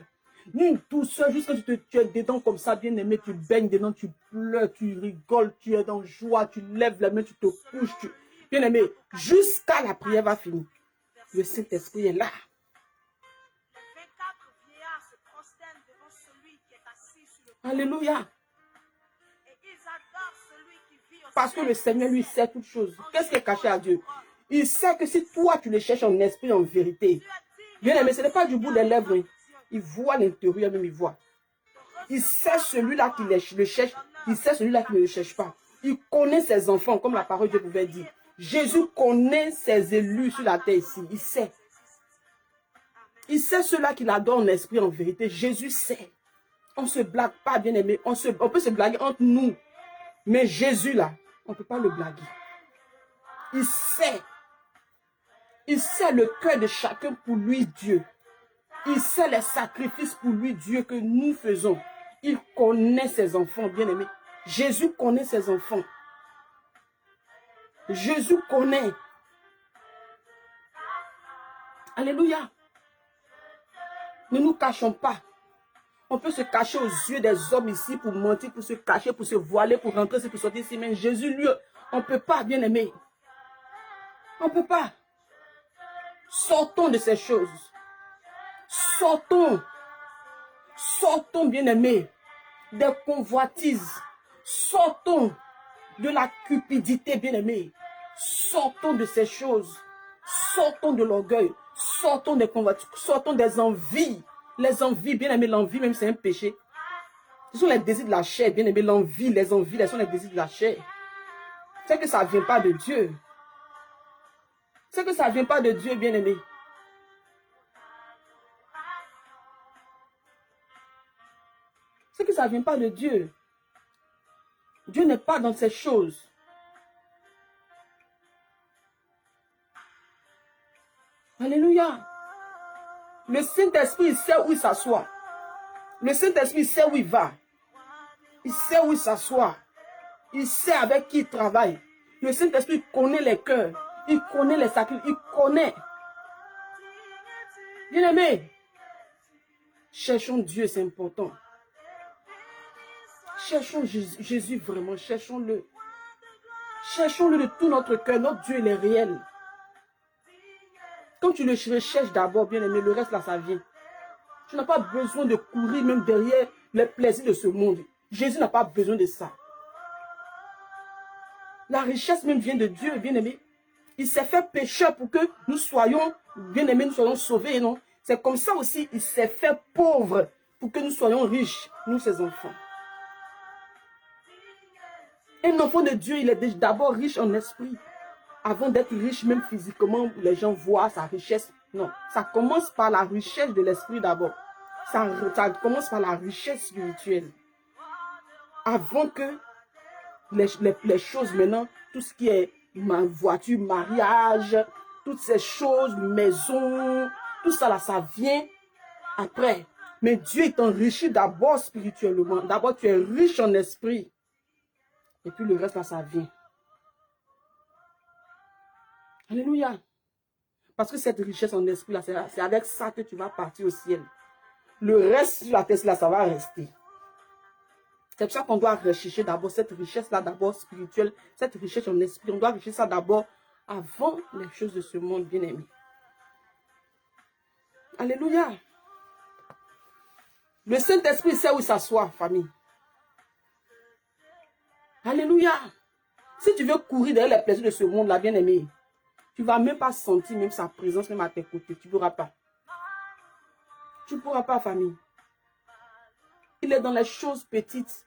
Une douceur jusqu'à ce que tu es dedans comme ça, bien aimé, tu baignes dedans, tu pleures, tu rigoles, tu es dans joie, tu lèves la main, tu te couches, bien aimé, jusqu'à la prière va finir. Le Saint-Esprit est là. Les 24 vieillards se prosternent devant celui qui est assis sur le trône. Alléluia. Et ils adorent celui qui vit au Parce que le ciel. Seigneur lui sait toutes choses. Qu'est-ce qui est caché à Dieu? Il sait que si toi tu le cherches en esprit, en vérité, bien aimé, ce n'est pas du bout des lèvres. Hein. Il voit l'intérieur, même il voit. Il sait celui-là qui le cherche. Il sait celui-là qui ne le cherche pas. Il connaît ses enfants, comme la parole de Dieu pouvait dire. Jésus connaît ses élus sur la terre ici. Il sait. Il sait ceux-là qui l'adorent en esprit, en vérité. Jésus sait. On ne se blague pas, bien aimé. On peut se blaguer entre nous. Mais Jésus, là, on ne peut pas le blaguer. Il sait. Il sait le cœur de chacun pour lui, Dieu. Il sait les sacrifices pour lui, Dieu, que nous faisons. Il connaît ses enfants, bien-aimés. Jésus connaît ses enfants. Jésus connaît. Alléluia. Ne nous cachons pas. On peut se cacher aux yeux des hommes ici pour mentir, pour se cacher, pour se voiler, pour rentrer, pour sortir ici. Mais Jésus, lui, on ne peut pas, bien-aimé. On ne peut pas. Sortons de ces choses. Sortons. Sortons, bien-aimés, des convoitises. Sortons de la cupidité, bien-aimés. Sortons de ces choses. Sortons de l'orgueil. Sortons des convoitises. Sortons des envies. Les envies, bien-aimés, l'envie même, c'est un péché. Ce sont les désirs de la chair, bien-aimés. L'envie, les envies, ce sont les désirs de la chair. C'est que ça ne vient pas de Dieu. C'est que ça ne vient pas de Dieu, bien-aimés. C'est que ça ne vient pas de Dieu. Dieu n'est pas dans ces choses. Alléluia. Le Saint-Esprit, il sait où il s'assoit. Le Saint-Esprit, il sait où il va. Il sait où il s'assoit. Il sait avec qui il travaille. Le Saint-Esprit connaît les cœurs. Il connaît les sacrifices. Il connaît. Bien-aimé, cherchons Dieu, c'est important. Cherchons Jésus vraiment. Cherchons-le. Cherchons-le de tout notre cœur. Notre Dieu, il est réel. Quand tu le recherches d'abord, bien-aimé, le reste là, ça vient. Tu n'as pas besoin de courir même derrière les plaisirs de ce monde. Jésus n'a pas besoin de ça. La richesse même vient de Dieu, bien-aimé. Il s'est fait pécheur pour que nous soyons, bien-aimés, nous soyons sauvés, non? C'est comme ça aussi, il s'est fait pauvre pour que nous soyons riches, nous ses enfants. Un enfant de Dieu, il est d'abord riche en esprit. Avant d'être riche, même physiquement, les gens voient sa richesse. Non, ça commence par la richesse de l'esprit d'abord. Ça commence par la richesse spirituelle. Avant que les choses maintenant, tout ce qui est ma voiture, mariage, toutes ces choses, maison, tout ça là, ça vient après. Mais Dieu est enrichi d'abord spirituellement. D'abord, tu es riche en esprit. Et puis le reste là, ça vient. Alléluia. Parce que cette richesse en esprit là, c'est avec ça que tu vas partir au ciel. Le reste sur la terre là, ça va rester. C'est pour ça qu'on doit rechercher d'abord cette richesse-là, d'abord spirituelle, cette richesse en esprit. On doit rechercher ça d'abord avant les choses de ce monde, bien-aimé. Alléluia. Le Saint-Esprit sait où il s'assoit, famille. Alléluia. Si tu veux courir derrière les plaisirs de ce monde-là, bien-aimé, tu ne vas même pas sentir même sa présence, même à tes côtés. Tu ne pourras pas. Tu ne pourras pas, famille. Il est dans les choses petites,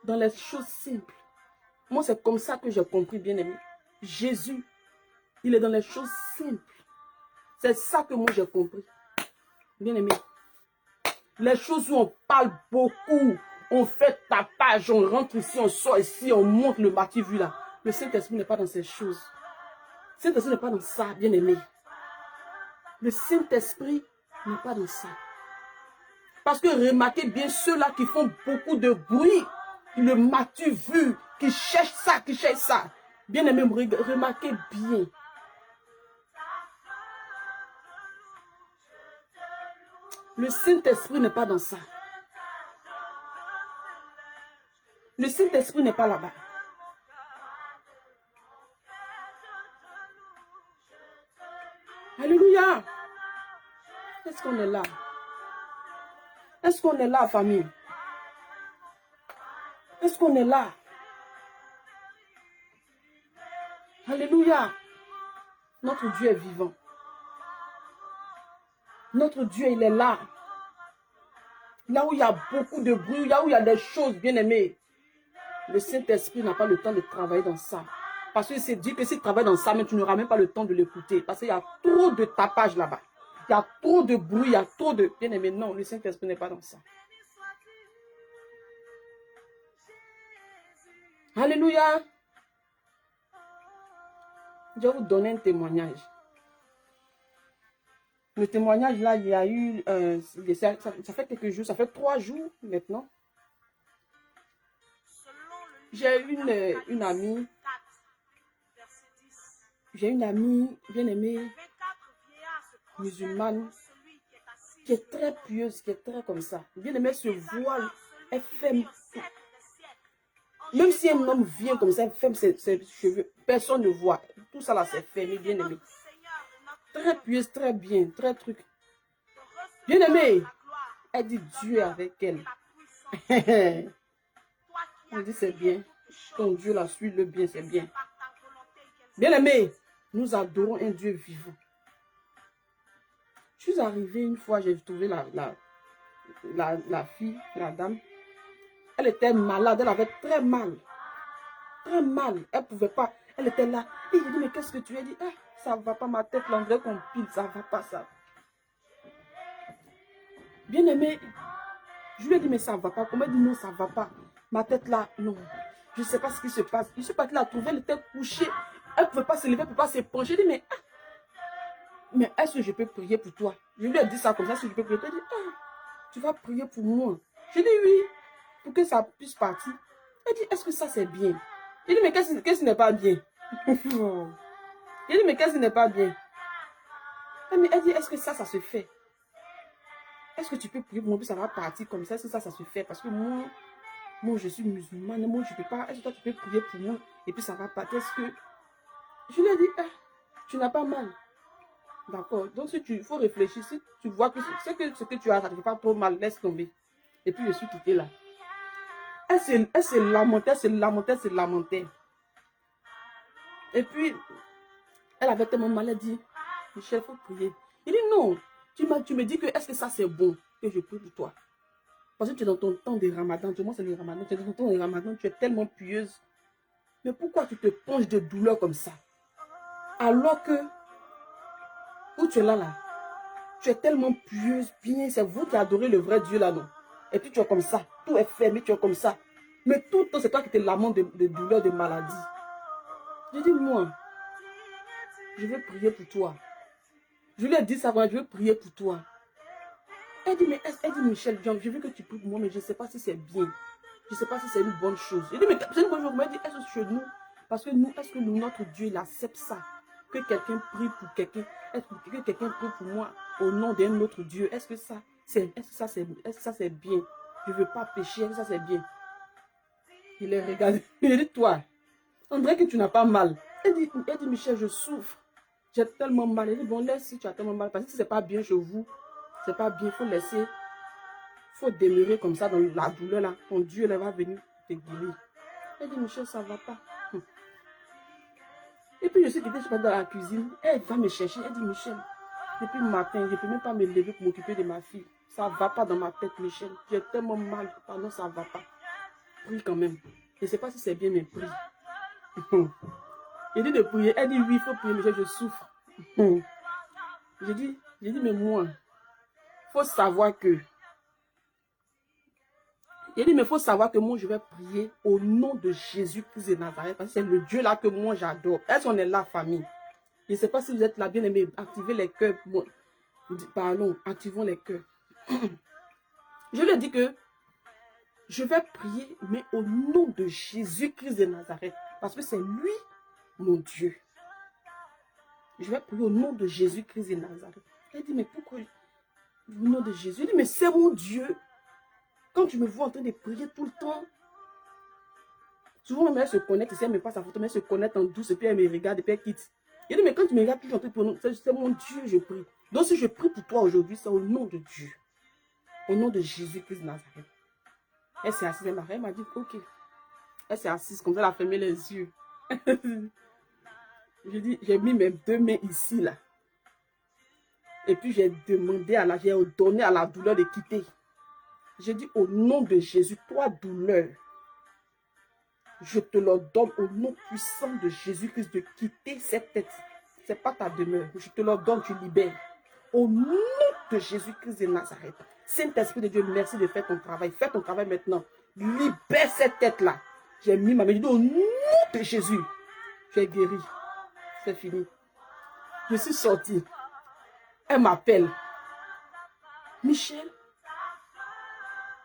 dans les choses simples. Moi, c'est comme ça que j'ai compris, bien-aimé. Jésus, il est dans les choses simples. C'est ça que moi, j'ai compris. Bien-aimé. Les choses où on parle beaucoup, on fait tapage, on rentre ici, on sort ici, on monte le bâti vu là. Le Saint-Esprit n'est pas dans ces choses. Le Saint-Esprit n'est pas dans ça, bien-aimé. Le Saint-Esprit n'est pas dans ça. Parce que remarquez bien ceux-là qui font beaucoup de bruit, le m'as-tu vu, qui cherchent ça, qui cherchent ça. Bien-aimé, remarquez bien. Le Saint-Esprit n'est pas dans ça. Le Saint-Esprit n'est pas là-bas. Alléluia. Est-ce qu'on est là? Est-ce qu'on est là, famille? Est-ce qu'on est là? Alléluia. Notre Dieu est vivant. Notre Dieu, il est là. Là où il y a beaucoup de bruit, là où il y a des choses bien aimées. Le Saint-Esprit n'a pas le temps de travailler dans ça. Parce que c'est dit que s'il travaille dans ça, mais tu n'auras même pas le temps de l'écouter. Parce qu'il y a trop de tapage là-bas. Il y a trop de bruit, il y a trop de... Bien aimé, non, le Saint-Esprit n'est pas dans ça. Alléluia. Je vais vous donner un témoignage. Le témoignage là, il y a eu... ça fait quelques jours, ça fait 3 jours maintenant. J'ai une amie. J'ai une amie bien aimée, musulmane, qui est très pieuse, qui est très comme ça. Bien aimée, se voile, elle ferme. Même si un homme vient comme ça, elle ferme ses cheveux, personne ne voit. Tout ça là, c'est fermé, bien aimé. Très pieuse, très bien, très truc. Bien aimée, elle dit Dieu avec elle. Elle dit c'est bien. Ton Dieu la suit, le bien, c'est bien. Bien aimé, nous adorons un Dieu vivant. Je suis arrivée une fois, j'ai trouvé la fille, la dame. Elle était malade, elle avait très mal. Très mal. Elle ne pouvait pas. Elle était là. Et j'ai dit, mais qu'est-ce que tu as dit? Ah, ça ne va pas, ma tête, là, on dirait qu'on pile, ça ne va pas, ça. Bien aimé, je lui ai dit, mais ça ne va pas. Comment elle dit, non, ça ne va pas. Ma tête, là, non. Je ne sais pas ce qui se passe. Je ne sais pas qui l'a trouvée, elle était couchée. Elle ne pouvait pas se lever, elle ne pouvait pas se pencher. Je dis, mais mais est-ce que je peux prier pour toi? Je lui ai dit ça comme ça, est-ce que je peux prier? Elle dit, ah, tu vas prier pour moi. Je dis oui, pour que ça puisse partir. Elle dit, est-ce que ça c'est bien? Je dis, mais qu'est-ce qui n'est pas bien? Je dis, mais qu'est-ce qui n'est pas bien? Elle dit, est-ce que ça se fait? Est-ce que tu peux prier pour moi, puis ça va partir comme ça? Est-ce que ça se fait? Parce que moi je suis musulmane, moi je ne peux pas. Est-ce que toi tu peux prier pour moi? Et puis ça va partir. Est-ce que... Je lui ai dit, ah, tu n'as pas mal. D'accord. Donc si il faut réfléchir, si tu vois que ce que tu as, ça ne fait pas trop mal, laisse tomber. Et puis je suis quittée là. Elle se lamentait. Et puis, elle avait tellement mal, elle dit, Michel, il faut prier. Il dit, non, tu me dis que est-ce que ça c'est bon que je prie pour toi? Parce que tu es dans ton temps de ramadan, moi c'est le ramadan, tu es dans ton temps de ramadan, tu es tellement pieuse. Mais pourquoi tu te penches de douleur comme ça? Alors que, où tu es là, tu es tellement pieuse, bien, c'est vous qui adorez le vrai Dieu là, non? Et puis tu es comme ça, tout est fermé, tu es comme ça. Mais tout le temps, c'est toi qui te lamentes de douleur, de maladie. Je dis, moi, je vais prier pour toi. Je lui ai dit ça, je vais prier pour toi. Elle dit, mais elle dit, Michel, je veux que tu pries pour moi, mais je ne sais pas si c'est bien. Je ne sais pas si c'est une bonne chose. Je dis, mais c'est une bonne chose. Elle dit, est-ce que chez nous, parce que nous, est-ce que notre Dieu, il accepte ça? Que quelqu'un prie pour quelqu'un, que quelqu'un prie pour moi au nom d'un autre Dieu. Est-ce que ça, c'est bien? Je ne veux pas pécher, est-ce que ça, c'est bien? Il est regardé. Il dit, toi, on dirait que tu n'as pas mal. Elle dit, Michel, je souffre. J'ai tellement mal. Elle dit, bon, laisse si tu as tellement mal. Parce que si ce n'est pas bien chez vous, c'est pas bien. Il faut laisser. Il faut demeurer comme ça dans la douleur là. Ton Dieu là va venir te guérir. Elle dit, Michel, ça ne va pas. Et puis je suis quittée, je suis pas dans la cuisine. Elle va me chercher. Elle dit, Michel, depuis le matin, je ne peux même pas me lever pour m'occuper de ma fille. Ça ne va pas dans ma tête, Michel. J'ai tellement mal. Pardon, ça ne va pas. Prie quand même. Je ne sais pas si c'est bien, mais prie. Il dit de prier. Elle dit, oui, il faut prier, Michel, je souffre. J'ai dit, mais moi, il faut savoir que... Il dit, mais il faut savoir que moi, je vais prier au nom de Jésus-Christ de Nazareth. Parce que c'est le Dieu là que moi, j'adore. Est-ce qu'on est là, famille? Je ne sais pas si vous êtes là, bien aimé. Activez les cœurs. Bon, parlons, activons les cœurs. Je lui ai dit que je vais prier, mais au nom de Jésus-Christ de Nazareth. Parce que c'est lui, mon Dieu. Je vais prier au nom de Jésus-Christ de Nazareth. Elle dit, mais pourquoi au nom de Jésus? Elle dit, mais c'est mon Dieu. Quand tu me vois en train de prier tout le temps, souvent même elle se connecte, elle ne met pas sa photo, mais elle se connecte en douce, et puis elle me regarde, et puis elle quitte. Elle dit, mais quand tu me regardes, tu es en train de c'est mon Dieu, je prie. Donc si je prie pour toi aujourd'hui, c'est au nom de Dieu. Au nom de Jésus-Christ de Nazareth. Elle s'est assise, elle m'a dit, ok. Elle s'est assise, comme ça, elle a fermé les yeux. Je dis, j'ai mis mes deux mains ici, là. Et puis j'ai demandé j'ai donné à la douleur de quitter. J'ai dit, au nom de Jésus, toi, douleur, je te le donne au nom puissant de Jésus-Christ de quitter cette tête. Ce n'est pas ta demeure. Je te le donne, tu libères. Au nom de Jésus-Christ de Nazareth. Saint-Esprit de Dieu, merci de faire ton travail. Fais ton travail maintenant. Libère cette tête-là. J'ai mis ma main. J'ai dit, au nom de Jésus, tu es guéri. C'est fini. Je suis sortie. Elle m'appelle. Michel.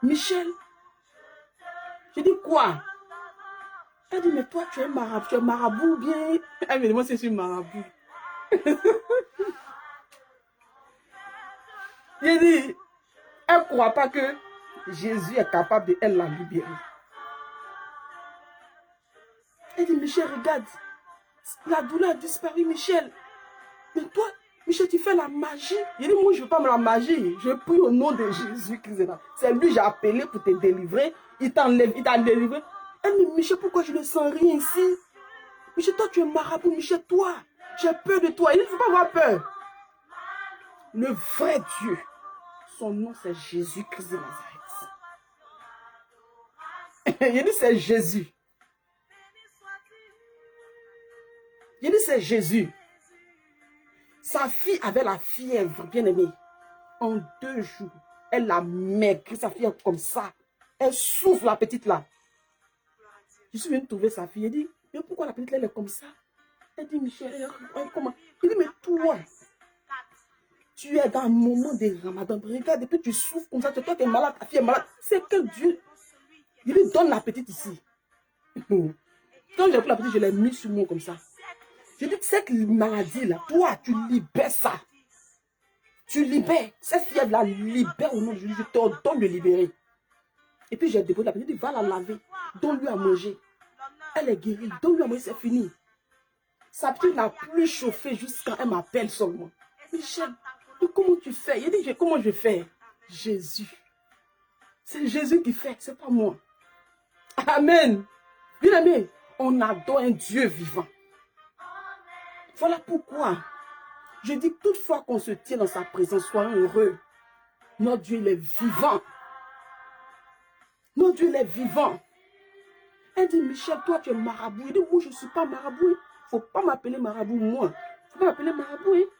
Michel. J'ai dit quoi? Elle dit, mais toi, tu es marabout bien. Elle me demande si je suis marabout. J'ai dit, elle ne croit pas que Jésus est capable de elle la libérer. Elle dit, Michel, regarde. La douleur a disparu, Michel. Mais toi, Michel, tu fais la magie. J'ai dit, moi, je ne veux pas la magie. Je prie au nom de Jésus-Christ. C'est lui que j'ai appelé pour te délivrer. Il t'a délivré. Elle me dit, Michel, pourquoi je ne sens rien ici? Michel, toi, tu es marabout. Michel, toi, j'ai peur de toi. Il ne faut pas avoir peur. Le vrai Dieu, son nom, c'est Jésus-Christ de Nazareth. Il dit, c'est Jésus. Il dit, c'est Jésus. Sa fille avait la fièvre, bien aimée. En 2 jours, elle a maigri, sa fille est comme ça. Elle souffre, la petite là. Je suis venue trouver sa fille. Elle dit, mais pourquoi la petite là, elle est comme ça? Elle dit, Michel, comment? Il dit, mais toi, Tu es dans un moment de ramadan. Regarde, depuis que tu souffres comme ça, toi qui es malade, ta fille est malade. C'est que Dieu, il lui donne l'appétit ici. Quand j'ai pris l'appétit, je l'ai mis sur moi comme ça. Je dis, cette maladie-là, toi, tu libères ça. Tu libères. Cette fièvre-là, libère au nom de Jésus. Je t'ordonne de libérer. Et puis j'ai déposé l'appétit, va la laver. Donne-lui à manger. Elle est guérie. Donne-lui à manger, c'est fini. Sa petite n'a plus chauffé jusqu'à elle m'appelle seulement. Michel, comment tu fais? Il dit, comment je fais? Jésus. C'est Jésus qui fait, c'est pas moi. Amen. Bien aimé, on adore un Dieu vivant. Voilà pourquoi je dis toutefois qu'on se tient dans sa présence, soyons heureux. Notre Dieu, il est vivant. Notre Dieu, il est vivant. Elle dit, Michel, toi, tu es marabout. Il dit, moi, je ne suis pas marabout. Il ne faut pas m'appeler marabout, moi. Il ne faut pas m'appeler marabout.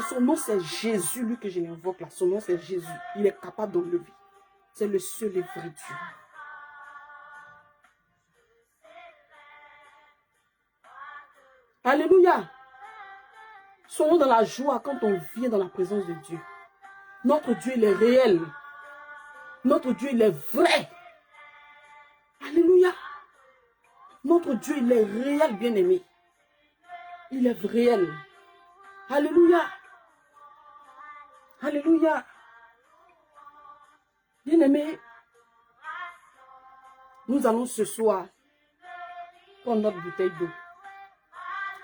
Son nom, c'est Jésus, lui que je l'invoque là. Son nom, c'est Jésus. Il est capable d'enlever. C'est le seul et vrai Dieu. Alléluia. Soyons dans la joie quand on vient dans la présence de Dieu. Notre Dieu, il est réel. Notre Dieu, il est vrai. Alléluia. Notre Dieu, il est réel, bien-aimé. Il est réel. Alléluia. Alléluia. Bien-aimé, nous allons ce soir prendre notre bouteille d'eau.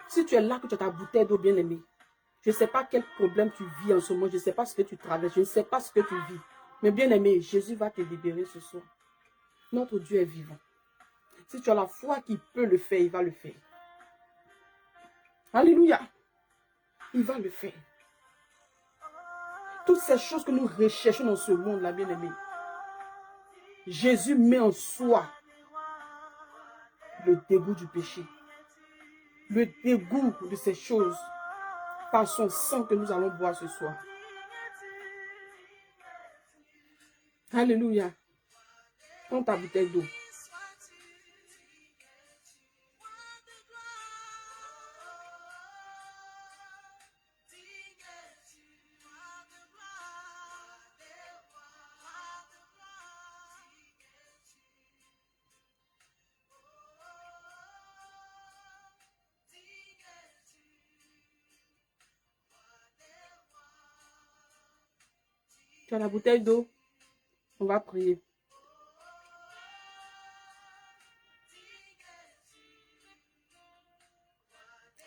Si tu es là, que tu as ta bouteille d'eau, bien-aimé, je ne sais pas quel problème tu vis en ce moment, je ne sais pas ce que tu traverses, je ne sais pas ce que tu vis. Mais bien-aimé, Jésus va te libérer ce soir. Notre Dieu est vivant. Si tu as la foi qui peut le faire, il va le faire. Alléluia. Il va le faire. Toutes ces choses que nous recherchons dans ce monde-là, bien-aimé, Jésus met en soi le dégoût du péché. Le dégoût de ces choses par son sang que nous allons boire ce soir. Alléluia. Prends ta bouteille d'eau. Tu as la bouteille d'eau? On va prier.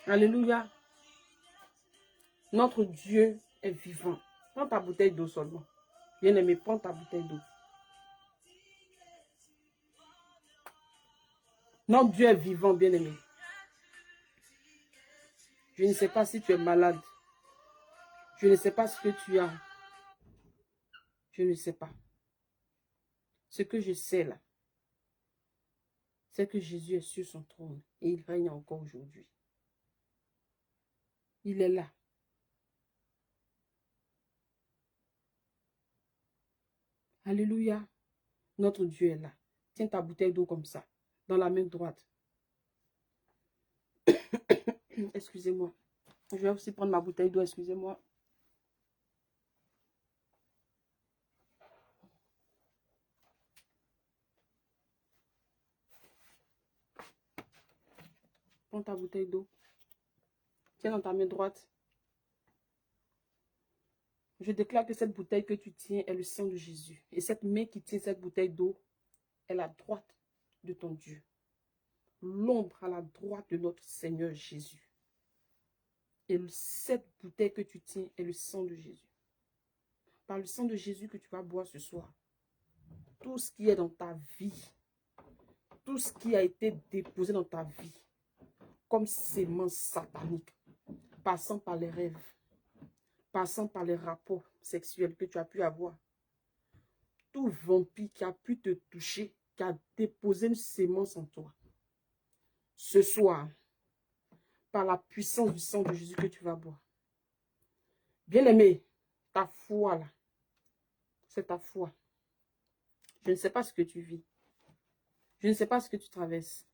Alléluia. Notre Dieu est vivant. Prends ta bouteille d'eau seulement. Bien-aimé, prends ta bouteille d'eau. Notre Dieu est vivant, bien-aimé. Je ne sais pas si tu es malade. Je ne sais pas ce que tu as. Je ne sais pas. Ce que je sais là, c'est que Jésus est sur son trône et il règne encore aujourd'hui. Il est là. Alléluia. Notre Dieu est là. Tiens ta bouteille d'eau comme ça, dans la main droite. Excusez-moi. Je vais aussi prendre ma bouteille d'eau, excusez-moi. Prends ta bouteille d'eau. Tiens dans ta main droite. Je déclare que cette bouteille que tu tiens est le sang de Jésus. Et cette main qui tient cette bouteille d'eau est la droite de ton Dieu. L'ombre à la droite de notre Seigneur Jésus. Et cette bouteille que tu tiens est le sang de Jésus. Par le sang de Jésus que tu vas boire ce soir, tout ce qui est dans ta vie, tout ce qui a été déposé dans ta vie, comme sémence satanique, passant par les rêves, passant par les rapports sexuels que tu as pu avoir, tout vampire qui a pu te toucher, qui a déposé une sémence en toi, ce soir, par la puissance du sang de Jésus que tu vas boire. Bien-aimé, ta foi là, c'est ta foi. Je ne sais pas ce que tu vis. Je ne sais pas ce que tu traverses.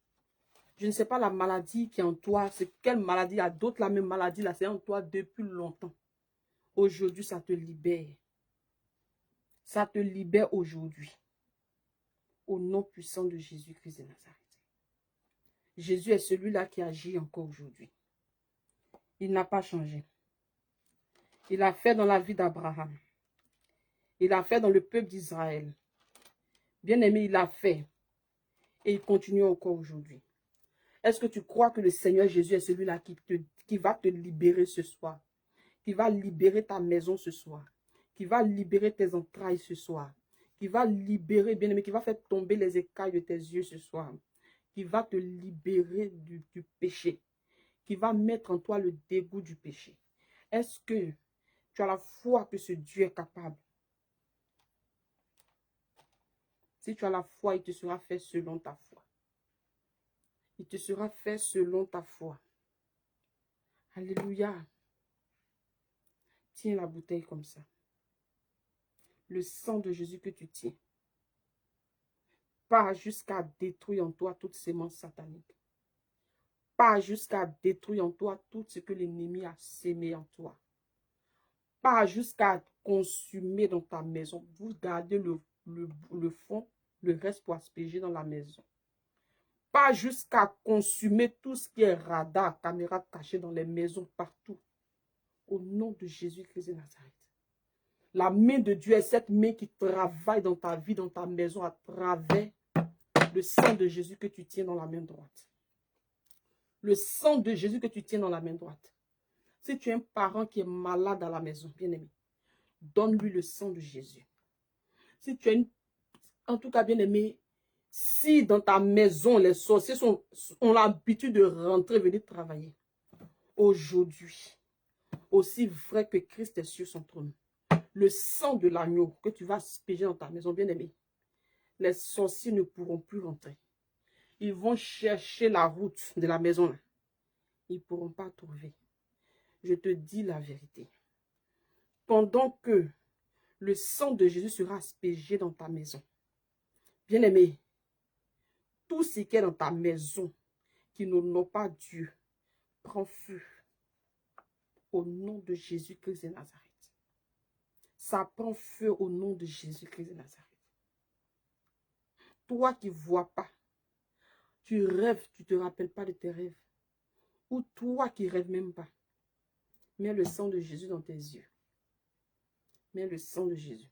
Je ne sais pas la maladie qui est en toi. C'est quelle maladie? Il y a d'autres, la même maladie là, c'est en toi depuis longtemps. Aujourd'hui, ça te libère. Ça te libère aujourd'hui. Au nom puissant de Jésus-Christ de Nazareth. Jésus est celui-là qui agit encore aujourd'hui. Il n'a pas changé. Il a fait dans la vie d'Abraham. Il a fait dans le peuple d'Israël. Bien-aimé, il a fait. Et il continue encore aujourd'hui. Est-ce que tu crois que le Seigneur Jésus est celui-là qui va te libérer ce soir? Qui va libérer ta maison ce soir? Qui va libérer tes entrailles ce soir? Qui va libérer, bien-aimé, qui va faire tomber les écailles de tes yeux ce soir? Qui va te libérer du péché? Qui va mettre en toi le dégoût du péché? Est-ce que tu as la foi que ce Dieu est capable? Si tu as la foi, il te sera fait selon ta foi. Il te sera fait selon ta foi. Alléluia. Tiens la bouteille comme ça. Le sang de Jésus que tu tiens. Pas jusqu'à détruire en toi toute sémence satanique. Pas jusqu'à détruire en toi tout ce que l'ennemi a sémé en toi. Pas jusqu'à consumer dans ta maison. Vous gardez le fond, le reste pour asperger dans la maison. Pas jusqu'à consumer tout ce qui est radar, caméra cachée dans les maisons partout. Au nom de Jésus-Christ de Nazareth. La main de Dieu est cette main qui travaille dans ta vie, dans ta maison, à travers le sang de Jésus que tu tiens dans la main droite. Le sang de Jésus que tu tiens dans la main droite. Si tu es un parent qui est malade à la maison, bien-aimé, donne-lui le sang de Jésus. Si tu es en tout cas, bien-aimé, si dans ta maison, les sorciers ont l'habitude de rentrer, venir travailler, aujourd'hui, aussi vrai que Christ est sur son trône, le sang de l'agneau que tu vas asperger dans ta maison, bien-aimé, les sorciers ne pourront plus rentrer. Ils vont chercher la route de la maison là. Ils ne pourront pas trouver. Je te dis la vérité. Pendant que le sang de Jésus sera aspergé dans ta maison, bien-aimé, tout ce qui est dans ta maison qui n'honore pas Dieu, prend feu au nom de Jésus-Christ de Nazareth. Ça prend feu au nom de Jésus-Christ de Nazareth. Toi qui ne vois pas, tu rêves, tu ne te rappelles pas de tes rêves. Ou toi qui ne rêves même pas, mets le sang de Jésus dans tes yeux. Mets le sang de Jésus.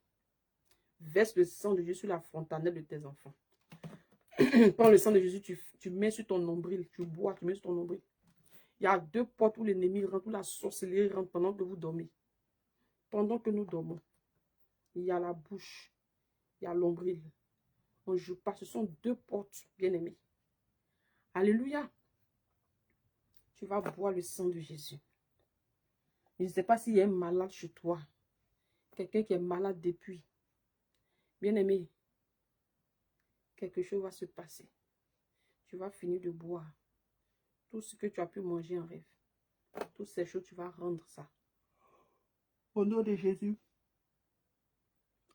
Verse le sang de Jésus sur la fontanelle de tes enfants. Prends le sang de Jésus, tu mets sur ton nombril, tu bois, tu mets sur ton nombril. Il y a 2 portes où l'ennemi rentre, où la sorcellerie rentre pendant que vous dormez. Pendant que nous dormons, il y a la bouche, il y a l'ombril. On ne joue pas, ce sont 2 portes bien-aimées. Alléluia. Tu vas boire le sang de Jésus. Je ne sais pas s'il y a un malade chez toi. Quelqu'un qui est malade depuis. Bien-aimé, quelque chose va se passer. Tu vas finir de boire. Tout ce que tu as pu manger en rêve. Toutes ces choses, tu vas rendre ça. Au nom de Jésus.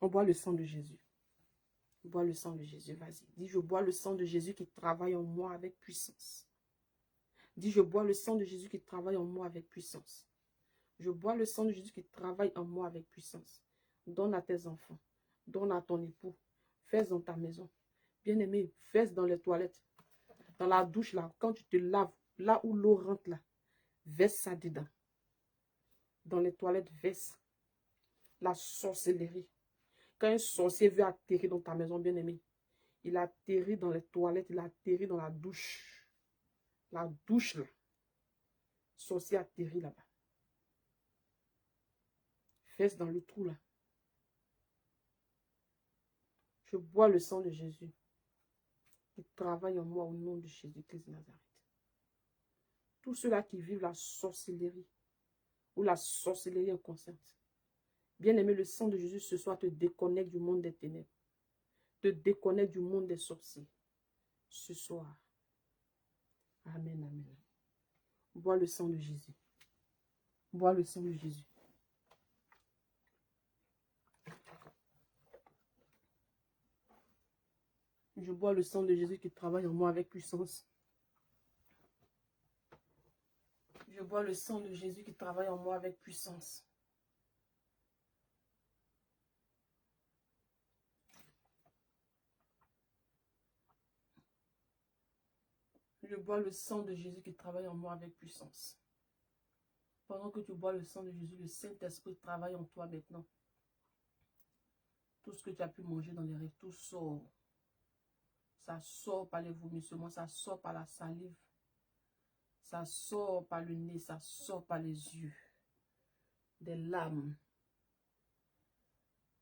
On boit le sang de Jésus. On boit le sang de Jésus. Vas-y. Dis, je bois le sang de Jésus qui travaille en moi avec puissance. Dis, je bois le sang de Jésus qui travaille en moi avec puissance. Je bois le sang de Jésus qui travaille en moi avec puissance. Donne à tes enfants. Donne à ton époux. Fais dans ta maison. Bien-aimé, fais dans les toilettes. Dans la douche, là, quand tu te laves, là où l'eau rentre, là, verse ça dedans. Dans les toilettes, verse la sorcellerie. Quand un sorcier veut atterrir dans ta maison, bien-aimé, il atterrit dans les toilettes, il atterrit dans la douche. La douche, là. Sorcier atterrit là-bas. Fesse dans le trou, là. Je bois le sang de Jésus qui travaille en moi au nom de Jésus-Christ de Nazareth. Tous ceux-là qui vivent la sorcellerie ou la sorcellerie inconsciente. Bien-aimé, le sang de Jésus ce soir te déconnecte du monde des ténèbres. Te déconnecte du monde des sorciers. Ce soir. Amen, amen. Bois le sang de Jésus. Bois le sang de Jésus. Je bois le sang de Jésus qui travaille en moi avec puissance. Je bois le sang de Jésus qui travaille en moi avec puissance. Je bois le sang de Jésus qui travaille en moi avec puissance. Pendant que tu bois le sang de Jésus, le Saint-Esprit travaille en toi maintenant. Tout ce que tu as pu manger dans les rêves, tout sort. Ça sort par les vomissements, ça sort par la salive. Ça sort par le nez, ça sort par les yeux. Des larmes.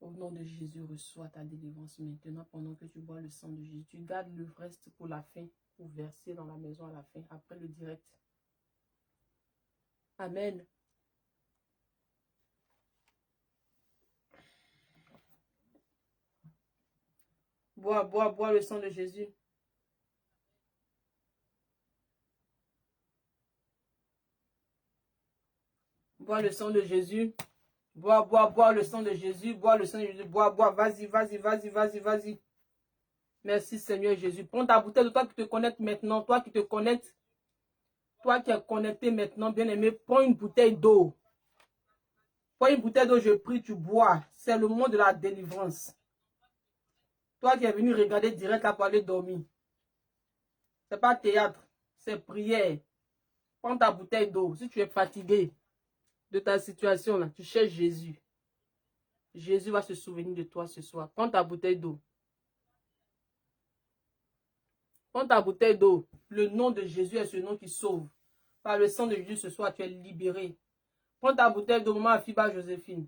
Au nom de Jésus, reçois ta délivrance maintenant pendant que tu bois le sang de Jésus. Tu gardes le reste pour la fin, pour verser dans la maison à la fin, après le direct. Amen. Bois, bois, bois le sang de Jésus. Bois le sang de Jésus. Bois, bois, bois le sang de Jésus. Bois le sang de Jésus. Bois, bois. Vas-y, vas-y, vas-y, vas-y, vas-y. Merci Seigneur Jésus. Prends ta bouteille de toi qui te connecte maintenant. Toi qui te connectes. Toi qui es connecté maintenant, bien-aimé. Prends une bouteille d'eau. Prends une bouteille d'eau, je prie, tu bois. C'est le moment de la délivrance. Toi qui es venu regarder direct là pour aller dormir. C'est pas théâtre. C'est prière. Prends ta bouteille d'eau. Si tu es fatigué de ta situation là, tu cherches Jésus. Jésus va se souvenir de toi ce soir. Prends ta bouteille d'eau. Prends ta bouteille d'eau. Le nom de Jésus est ce nom qui sauve. Par le sang de Jésus ce soir, tu es libéré. Prends ta bouteille d'eau, maman Afiba Joséphine.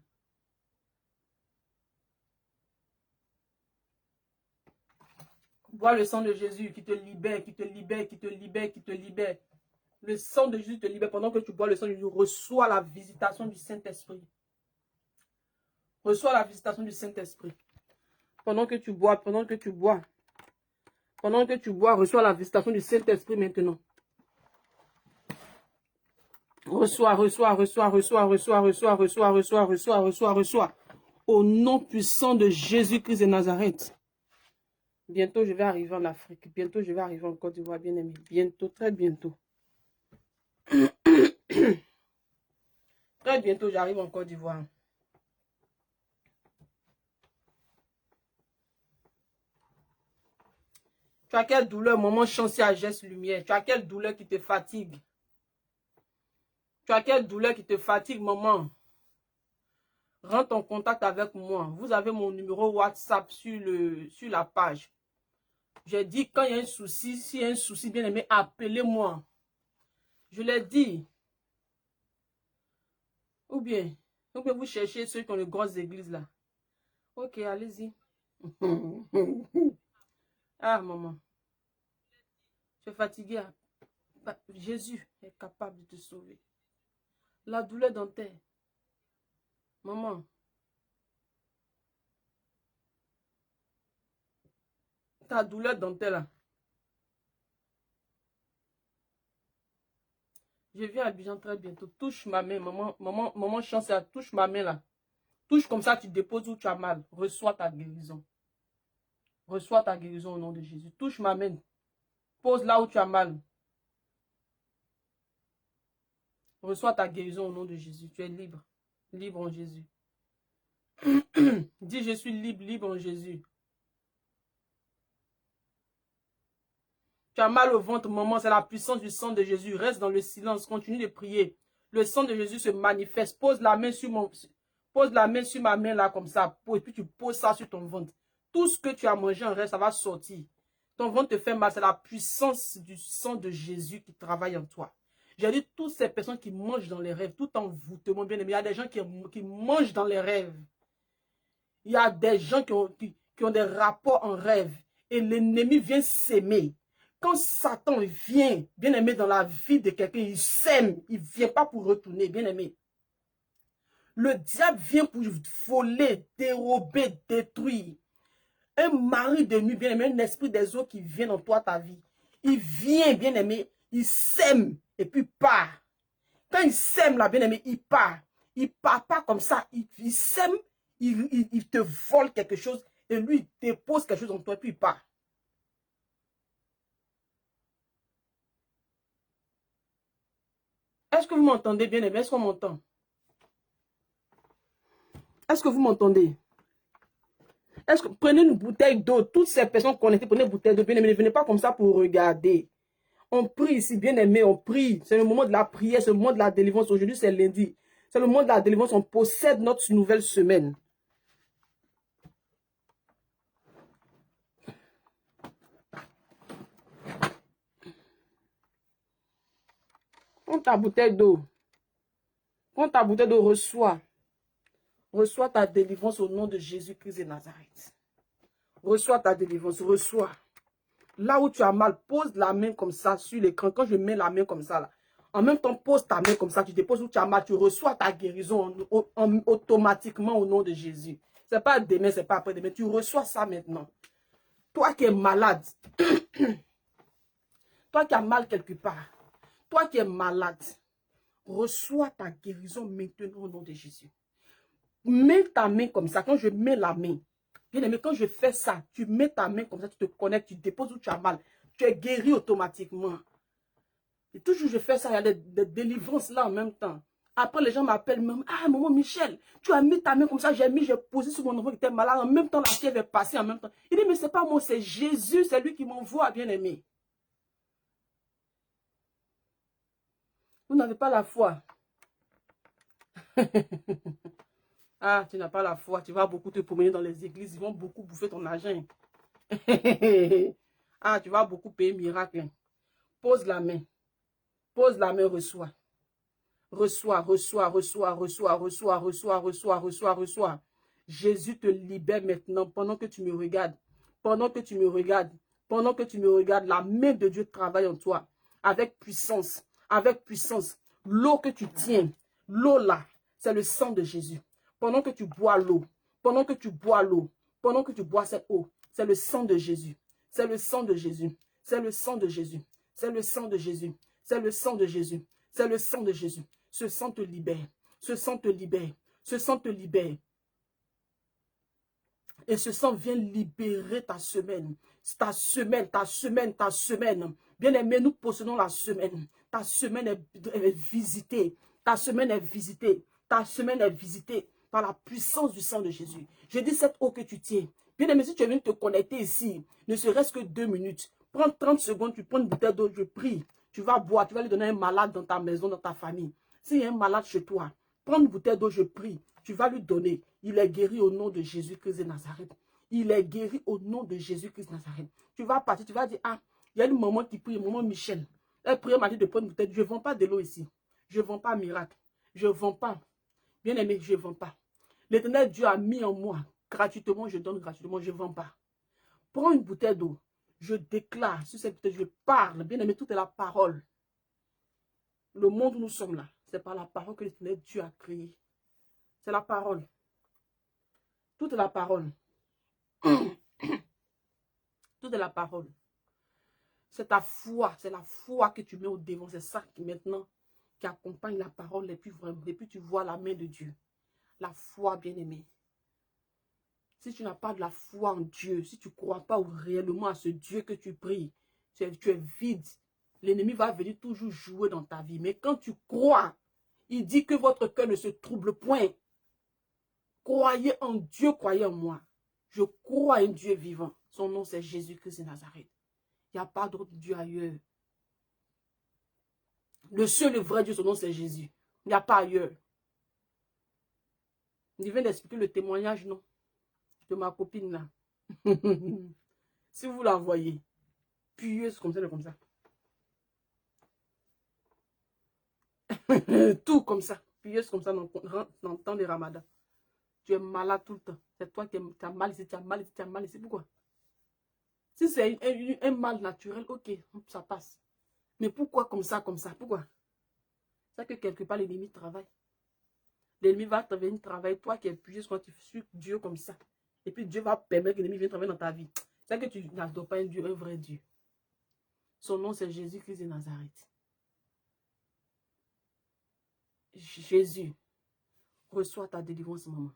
Bois le sang de Jésus qui te libère, qui te libère, qui te libère, qui te libère. Le sang de Jésus te libère. Pendant que tu bois le sang de Jésus, reçois la visitation du Saint-Esprit. Reçois la visitation du Saint-Esprit. Pendant que tu bois, pendant que tu bois. Pendant que tu bois, reçois la visitation du Saint-Esprit maintenant. Reçois, reçois, reçois, reçois, reçois, reçois, reçois, reçois, reçois, reçois, reçois. Au nom puissant de Jésus-Christ de Nazareth. Bientôt, je vais arriver en Afrique. Bientôt, je vais arriver en Côte d'Ivoire, bien aimé. Bientôt, très bientôt. Très bientôt, j'arrive en Côte d'Ivoire. Tu as quelle douleur, maman Chancy à Geste Lumière? Tu as quelle douleur qui te fatigue? Tu as quelle douleur qui te fatigue, maman? Rentre en contact avec moi. Vous avez mon numéro WhatsApp sur la page. J'ai dit, quand il y a un souci, s'il y a un souci, bien aimé, appelez-moi. Je l'ai dit. Ou bien vous cherchez ceux qui ont les grosses églises là. Ok, allez-y. Ah, maman. Tu es fatiguée. Jésus est capable de te sauver. La douleur dentaire. Maman. Ta douleur dentaire là. Je viens à Abidjan très bientôt. Touche ma main, maman Chance, touche ma main là. Touche comme ça, tu déposes où tu as mal. Reçois ta guérison. Reçois ta guérison au nom de Jésus. Touche ma main. Pose là où tu as mal. Reçois ta guérison au nom de Jésus. Tu es libre. Libre en Jésus. Dis, je suis libre, libre en Jésus. Tu as mal au ventre, maman, c'est la puissance du sang de Jésus. Reste dans le silence, continue de prier. Le sang de Jésus se manifeste. Pose la main sur ma main là comme ça. Et puis tu poses ça sur ton ventre. Tout ce que tu as mangé en reste, ça va sortir. Ton ventre te fait mal, c'est la puissance du sang de Jésus qui travaille en toi. J'ai dit toutes ces personnes qui mangent dans les rêves, tout envoûtement bien aimé. Il y a des gens qui mangent dans les rêves. Il y a des gens qui ont des rapports en rêve. Et l'ennemi vient s'aimer. Quand Satan vient, bien aimé, dans la vie de quelqu'un, il sème. Il ne vient pas pour retourner, bien aimé. Le diable vient pour voler, dérober, détruire. Un mari de nuit, bien aimé, un esprit des eaux qui vient dans toi, ta vie. Il vient, bien aimé, il sème et puis part. Quand il sème là, bien aimé, il part. Il part pas comme ça. Il sème, il te vole quelque chose et lui, il dépose quelque chose en toi et puis il part. Est-ce que vous m'entendez bien aimé? Est-ce qu'on m'entend? Est-ce que vous m'entendez? Est-ce que prenez une bouteille d'eau? Toutes ces personnes connectées, prenez une bouteille d'eau. Bien aimé, ne venez pas comme ça pour regarder. On prie ici, bien-aimé, on prie. C'est le moment de la prière, c'est le moment de la délivrance. Aujourd'hui, c'est lundi. C'est le moment de la délivrance. On possède notre nouvelle semaine. Prends ta bouteille d'eau. Prends ta bouteille d'eau, reçois. Reçois ta délivrance au nom de Jésus-Christ de Nazareth. Reçois ta délivrance, reçois. Là où tu as mal, pose la main comme ça sur l'écran. Quand je mets la main comme ça, là, en même temps, pose ta main comme ça. Tu déposes où tu as mal. Tu reçois ta guérison automatiquement au nom de Jésus. Ce n'est pas demain, ce n'est pas après-demain. Tu reçois ça maintenant. Toi qui es malade, toi qui as mal quelque part, toi qui es malade, reçois ta guérison maintenant au nom de Jésus. Mets ta main comme ça. Quand je mets la main, bien aimé, quand je fais ça, tu mets ta main comme ça, tu te connectes, tu déposes où tu as mal. Tu es guéri automatiquement. Et toujours je fais ça, il y a des délivrances là en même temps. Après, les gens m'appellent, ah, maman Michel, tu as mis ta main comme ça, j'ai posé sur mon enfant qui était malade, en même temps, la fièvre est passée en même temps. Il dit, mais c'est pas moi, c'est Jésus, c'est lui qui m'envoie, bien aimé. Vous n'avez pas la foi. Ah, tu n'as pas la foi, tu vas beaucoup te promener dans les églises, ils vont beaucoup bouffer ton argent. Ah, tu vas beaucoup payer miracle. Pose la main, reçois. Reçois, reçois, reçois, reçois, reçois, reçois, reçois, reçois, reçois. Jésus te libère maintenant pendant que tu me regardes. Pendant que tu me regardes. Pendant que tu me regardes, la main de Dieu travaille en toi. Avec puissance. Avec puissance. L'eau que tu tiens, l'eau là, c'est le sang de Jésus. Pendant que tu bois l'eau, pendant que tu bois l'eau, pendant que tu bois cette eau, c'est le sang de Jésus. C'est le sang de Jésus. C'est le sang de Jésus. C'est le sang de Jésus. C'est le sang de Jésus. C'est le sang de Jésus. Ce sang te libère. Ce sang te libère. Ce sang te libère. Et ce sang vient libérer ta semaine. Ta semaine, ta semaine, ta semaine. Bien-aimé, nous possédons la semaine. Ta semaine est visitée. Ta semaine est visitée. Ta semaine est visitée par la puissance du sang de Jésus. Je dis cette eau que tu tiens. Bien-aimé, si tu viens te connecter ici, ne serait-ce que 2 minutes, prends 30 secondes, tu prends une bouteille d'eau, je prie. Tu vas boire, tu vas lui donner un malade dans ta maison, dans ta famille. S'il y a un malade chez toi, prends une bouteille d'eau, je prie. Tu vas lui donner. Il est guéri au nom de Jésus-Christ de Nazareth. Il est guéri au nom de Jésus-Christ de Nazareth. Tu vas partir, tu vas dire, ah, il y a une maman qui prie, maman Michel. Elle prie, m'a dit de prendre une bouteille. Je ne vends pas de l'eau ici. Je ne vends pas miracle. Je ne vends pas. Bien aimé, je ne vends pas. L'Éternel Dieu a mis en moi. Gratuitement, je donne gratuitement, je ne vends pas. Prends une bouteille d'eau. Je déclare sur cette bouteille, je parle. Bien aimé, tout est la parole. Le monde où nous sommes là, c'est par la parole que l'Éternel Dieu a créé. C'est la parole. Tout est la parole. Tout est la parole. C'est ta foi. C'est la foi que tu mets au devant. C'est ça qui maintenant qui accompagne la parole. Et puis tu vois la main de Dieu. La foi, bien-aimée. Si tu n'as pas de la foi en Dieu, si tu ne crois pas réellement à ce Dieu que tu pries, tu es vide. L'ennemi va venir toujours jouer dans ta vie. Mais quand tu crois, il dit que votre cœur ne se trouble point. Croyez en Dieu, croyez en moi. Je crois en Dieu vivant. Son nom, c'est Jésus-Christ de Nazareth. Il n'y a pas d'autre Dieu ailleurs. Le seul et vrai Dieu, son nom, c'est Jésus. Il n'y a pas ailleurs. Il vient d'expliquer le témoignage, non, de ma copine là. Si vous la voyez, pieuse comme ça. Tout comme ça. Pieuse comme ça dans le temps des ramadans. Tu es malade tout le temps. C'est toi qui as mal ici, tu as mal ici, tu as mal ici. Pourquoi? Si c'est un mal naturel, ok, ça passe. Mais pourquoi comme ça? Pourquoi? C'est que quelque part, l'ennemi travaille. L'ennemi va venir travailler. Toi qui es pieuse quand tu suis Dieu comme ça. Et puis Dieu va permettre que l'ennemi vienne travailler dans ta vie. C'est que tu n'adores pas un Dieu, un vrai Dieu. Son nom, c'est Jésus-Christ de Nazareth. Jésus, reçois ta délivrance, maman.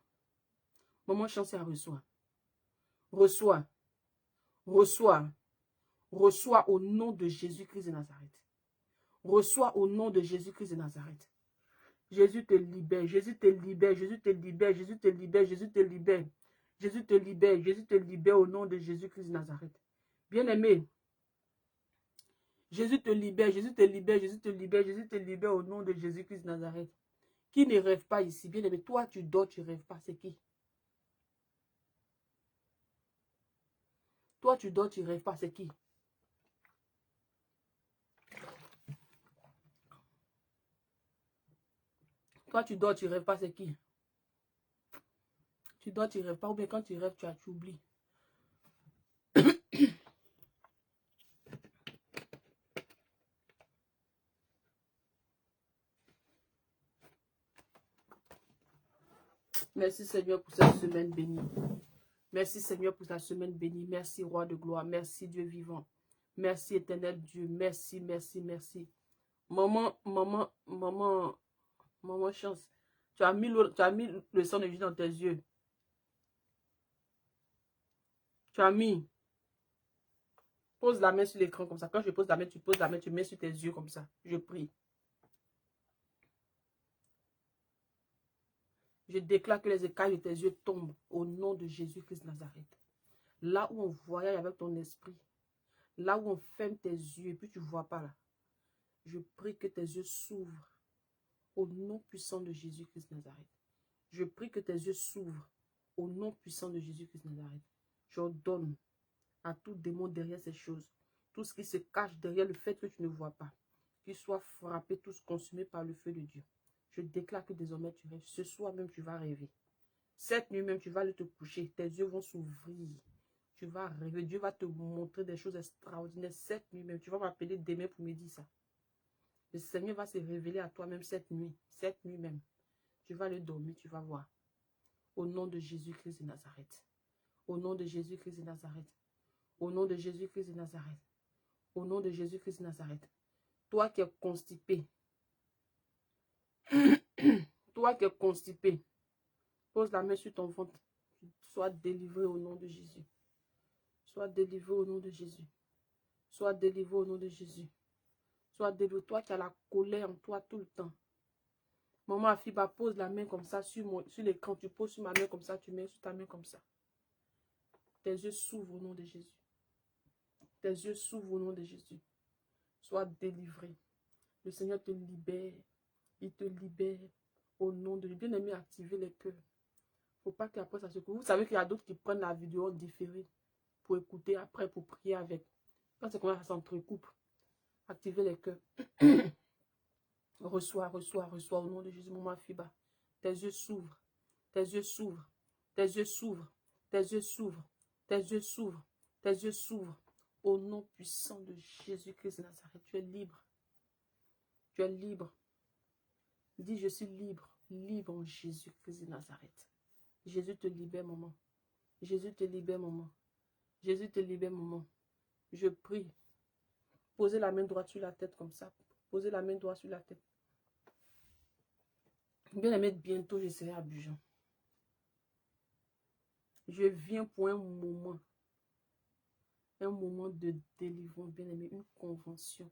Maman Chancel, reçoit. Reçois. Reçois. Reçois au nom de Jésus-Christ de Nazareth. Reçois au nom de Jésus-Christ de Nazareth. Jésus te libère. Jésus te libère. Jésus te libère. Jésus te libère. Jésus te libère. Jésus te libère. Jésus te libère au nom de Jésus-Christ de Nazareth. Bien-aimé, Jésus te libère, Jésus te libère, Jésus te libère, Jésus te libère au nom de Jésus-Christ de Nazareth. Qui ne rêve pas ici? Bien aimé, toi tu dors, tu ne rêves pas, c'est qui? Toi tu dors, tu ne rêves pas, c'est qui? Toi tu dors, tu ne rêves pas, c'est qui? Tu dors, tu ne rêves pas, ou bien quand tu rêves, tu oublies. Merci Seigneur pour cette semaine bénie. Merci Seigneur pour ta semaine bénie. Merci Roi de gloire. Merci Dieu vivant. Merci éternel Dieu. Merci, merci, merci. Maman Chance. Tu as mis le sang de Jésus dans tes yeux. Tu as mis. Pose la main sur l'écran comme ça. Quand je pose la main, tu mets sur tes yeux comme ça. Je prie. Je déclare que les écailles de tes yeux tombent au nom de Jésus-Christ de Nazareth. Là où on voyage avec ton esprit, là où on ferme tes yeux et puis tu ne vois pas là, je prie que tes yeux s'ouvrent au nom puissant de Jésus-Christ de Nazareth. Je prie que tes yeux s'ouvrent au nom puissant de Jésus-Christ de Nazareth. J'ordonne à tout démon derrière ces choses, tout ce qui se cache derrière le fait que tu ne vois pas, qu'il soit frappé, tous consumés par le feu de Dieu. Je déclare que désormais tu rêves. Ce soir même tu vas rêver. Cette nuit même tu vas aller te coucher. Tes yeux vont s'ouvrir. Tu vas rêver. Dieu va te montrer des choses extraordinaires. Cette nuit même, tu vas m'appeler demain pour me dire ça. Le Seigneur va se révéler à toi-même cette nuit. Cette nuit même. Tu vas aller dormir, tu vas voir. Au nom de Jésus-Christ de Nazareth. Au nom de Jésus-Christ de Nazareth. Au nom de Jésus-Christ de Nazareth. Au nom de Jésus-Christ de Nazareth. Toi qui es constipé. Toi qui es constipé. Pose la main sur ton ventre. Sois délivré au nom de Jésus. Sois délivré au nom de Jésus. Sois délivré au nom de Jésus. Sois délivré. Toi qui as la colère en toi tout le temps. Maman Afiba, pose la main comme ça sur l'écran. Tu poses sur ma main comme ça. Tu mets sur ta main comme ça. Tes yeux s'ouvrent au nom de Jésus. Tes yeux s'ouvrent au nom de Jésus. Sois délivré. Le Seigneur te libère. Il te libère au nom de Dieu. Bien aimé, activer les cœurs. Il ne faut pas qu'après ça se coupe. Vous savez qu'il y a d'autres qui prennent la vidéo en différé pour écouter après, pour prier avec. Quand c'est comme ça s'entrecoupe. Activez les cœurs. Reçois au nom de Jésus, maman Fiba. Tes yeux s'ouvrent. Tes yeux s'ouvrent. Tes yeux s'ouvrent. Tes yeux s'ouvrent. Tes yeux s'ouvrent. Tes yeux s'ouvrent. Au nom puissant de Jésus-Christ de Nazareth. Tu es libre. Tu es libre. Dis, je suis libre. Libre en Jésus-Christ de Nazareth. Jésus te libère, maman. Jésus te libère, maman. Jésus te libère, maman. Je prie. Posez la main droite sur la tête comme ça. Posez la main droite sur la tête. Bien aimé, bientôt je serai à Bujan. Je viens pour un moment de délivrance, bien aimé, une convention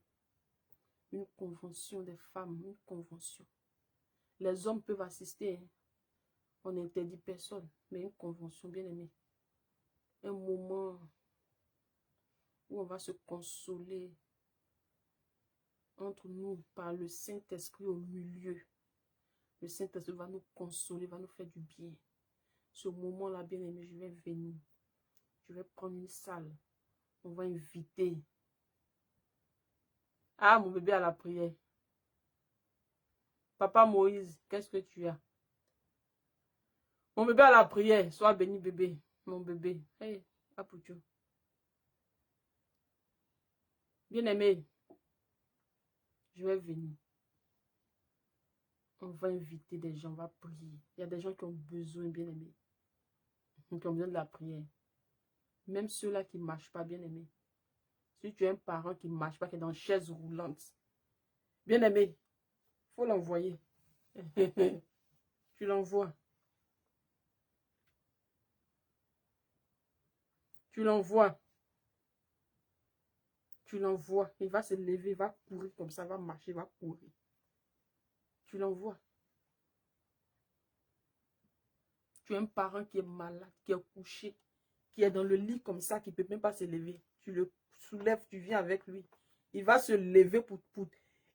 des femmes, une convention. Les hommes peuvent assister, hein. On n'interdit personne, mais une convention, bien aimé. Un moment où on va se consoler entre nous par le Saint-Esprit au milieu. Le Saint-Esprit va nous consoler, va nous faire du bien. Ce moment-là, bien aimé, je vais venir. Je vais prendre une salle. On va inviter. Ah, mon bébé à la prière. Papa Moïse, qu'est-ce que tu as? Mon bébé à la prière. Sois béni, bébé. Mon bébé. Hey, Apoucho. Bien-aimé, je vais venir. On va inviter des gens, on va prier. Il y a des gens qui ont besoin, bien-aimé. Qui ont besoin de la prière. Même ceux-là qui ne marchent pas, bien-aimé. Si tu es un parent qui ne marche pas, qui est dans une chaise roulante, bien-aimé, il faut l'envoyer. Tu l'envoies. Tu l'envoies. Tu l'envoies. Il va se lever, il va courir comme ça, il va marcher, il va courir. Tu l'envoies. Tu es un parent qui est malade, qui est couché, qui est dans le lit comme ça, qui ne peut même pas se lever. Tu le soulèves, tu viens avec lui. Il va se lever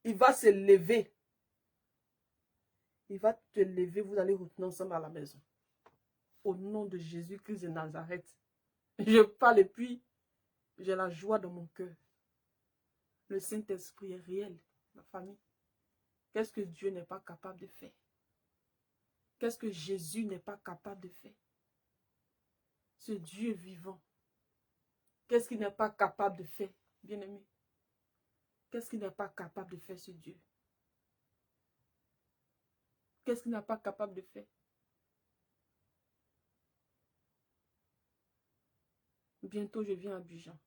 il va se lever. Il va te lever, vous allez retourner ensemble à la maison. Au nom de Jésus-Christ de Nazareth. Je parle et puis j'ai la joie dans mon cœur. Le Saint-Esprit est réel, ma famille. Qu'est-ce que Dieu n'est pas capable de faire? Qu'est-ce que Jésus n'est pas capable de faire? Ce Dieu vivant. Qu'est-ce qu'il n'est pas capable de faire, bien-aimé? Qu'est-ce qu'il n'est pas capable de faire, ce Dieu? Qu'est-ce qu'il n'est pas capable de faire? Bientôt, je viens à Abidjan.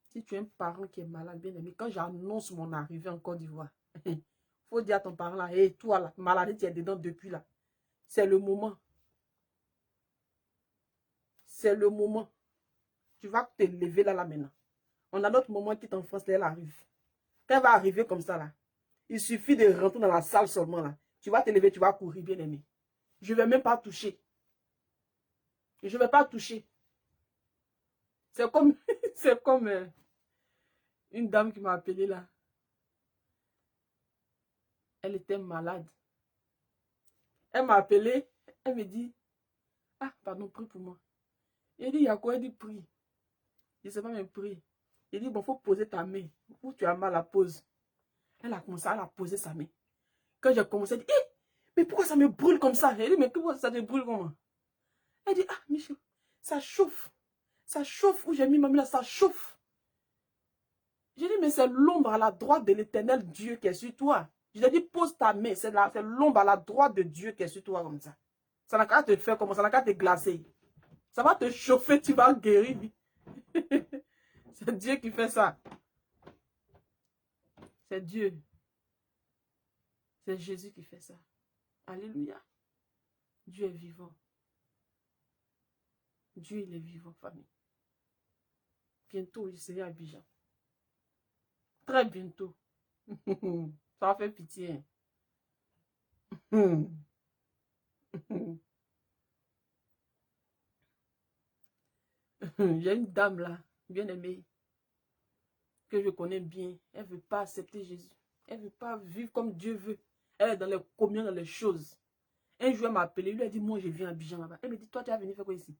Si tu es un parent qui est malade, bien-aimé, quand j'annonce mon arrivée en Côte d'Ivoire, il faut dire à ton parent là, hey, toi, la maladie, tu es dedans depuis là. C'est le moment. C'est le moment. Tu vas te lever là maintenant. On a notre moment qui est en France, là, elle arrive. Quand elle va arriver comme ça là, il suffit de rentrer dans la salle seulement là. Tu vas te lever, tu vas courir, bien-aimé. Je ne vais même pas toucher. Je ne vais pas toucher. C'est comme, c'est comme une dame qui m'a appelé là. Elle était malade. Elle m'a appelé. Elle me dit, ah, pardon, prie pour moi. Il dit, il y a quoi? Elle dit, prie. Je ne sais pas même prier. Il dit, bon, il faut poser ta main. Où tu as mal, la pose. Elle a commencé à la poser sa main. Quand j'ai commencé, elle dit, hé, mais pourquoi ça me brûle comme ça? Elle dit, mais pourquoi ça te brûle comment? Elle dit, ah, Michel, ça chauffe. Ça chauffe. Où j'ai mis ma main là, ça chauffe. J'ai dit, mais c'est l'ombre à la droite de l'éternel Dieu qui est sur toi. Je lui ai dit, pose ta main. C'est l'ombre à la droite de Dieu qui est sur toi comme ça. Ça n'a qu'à te faire comme ça, ça n'a qu'à te glacer. Ça va te chauffer, tu vas guérir. C'est Dieu qui fait ça. C'est Dieu. C'est Jésus qui fait ça. Alléluia. Dieu est vivant. Dieu, il est vivant, famille. Bientôt, je serai à Abidjan. Très bientôt. Ça va faire pitié. Il y a une dame là, bien aimée, que je connais bien. Elle ne veut pas accepter Jésus. Elle ne veut pas vivre comme Dieu veut. Elle est dans les communs, dans les choses. Un jour, elle m'a appelé. Il lui a dit, moi, je viens à Abidjan là-bas. Elle me dit, toi, tu vas venir faire quoi ici?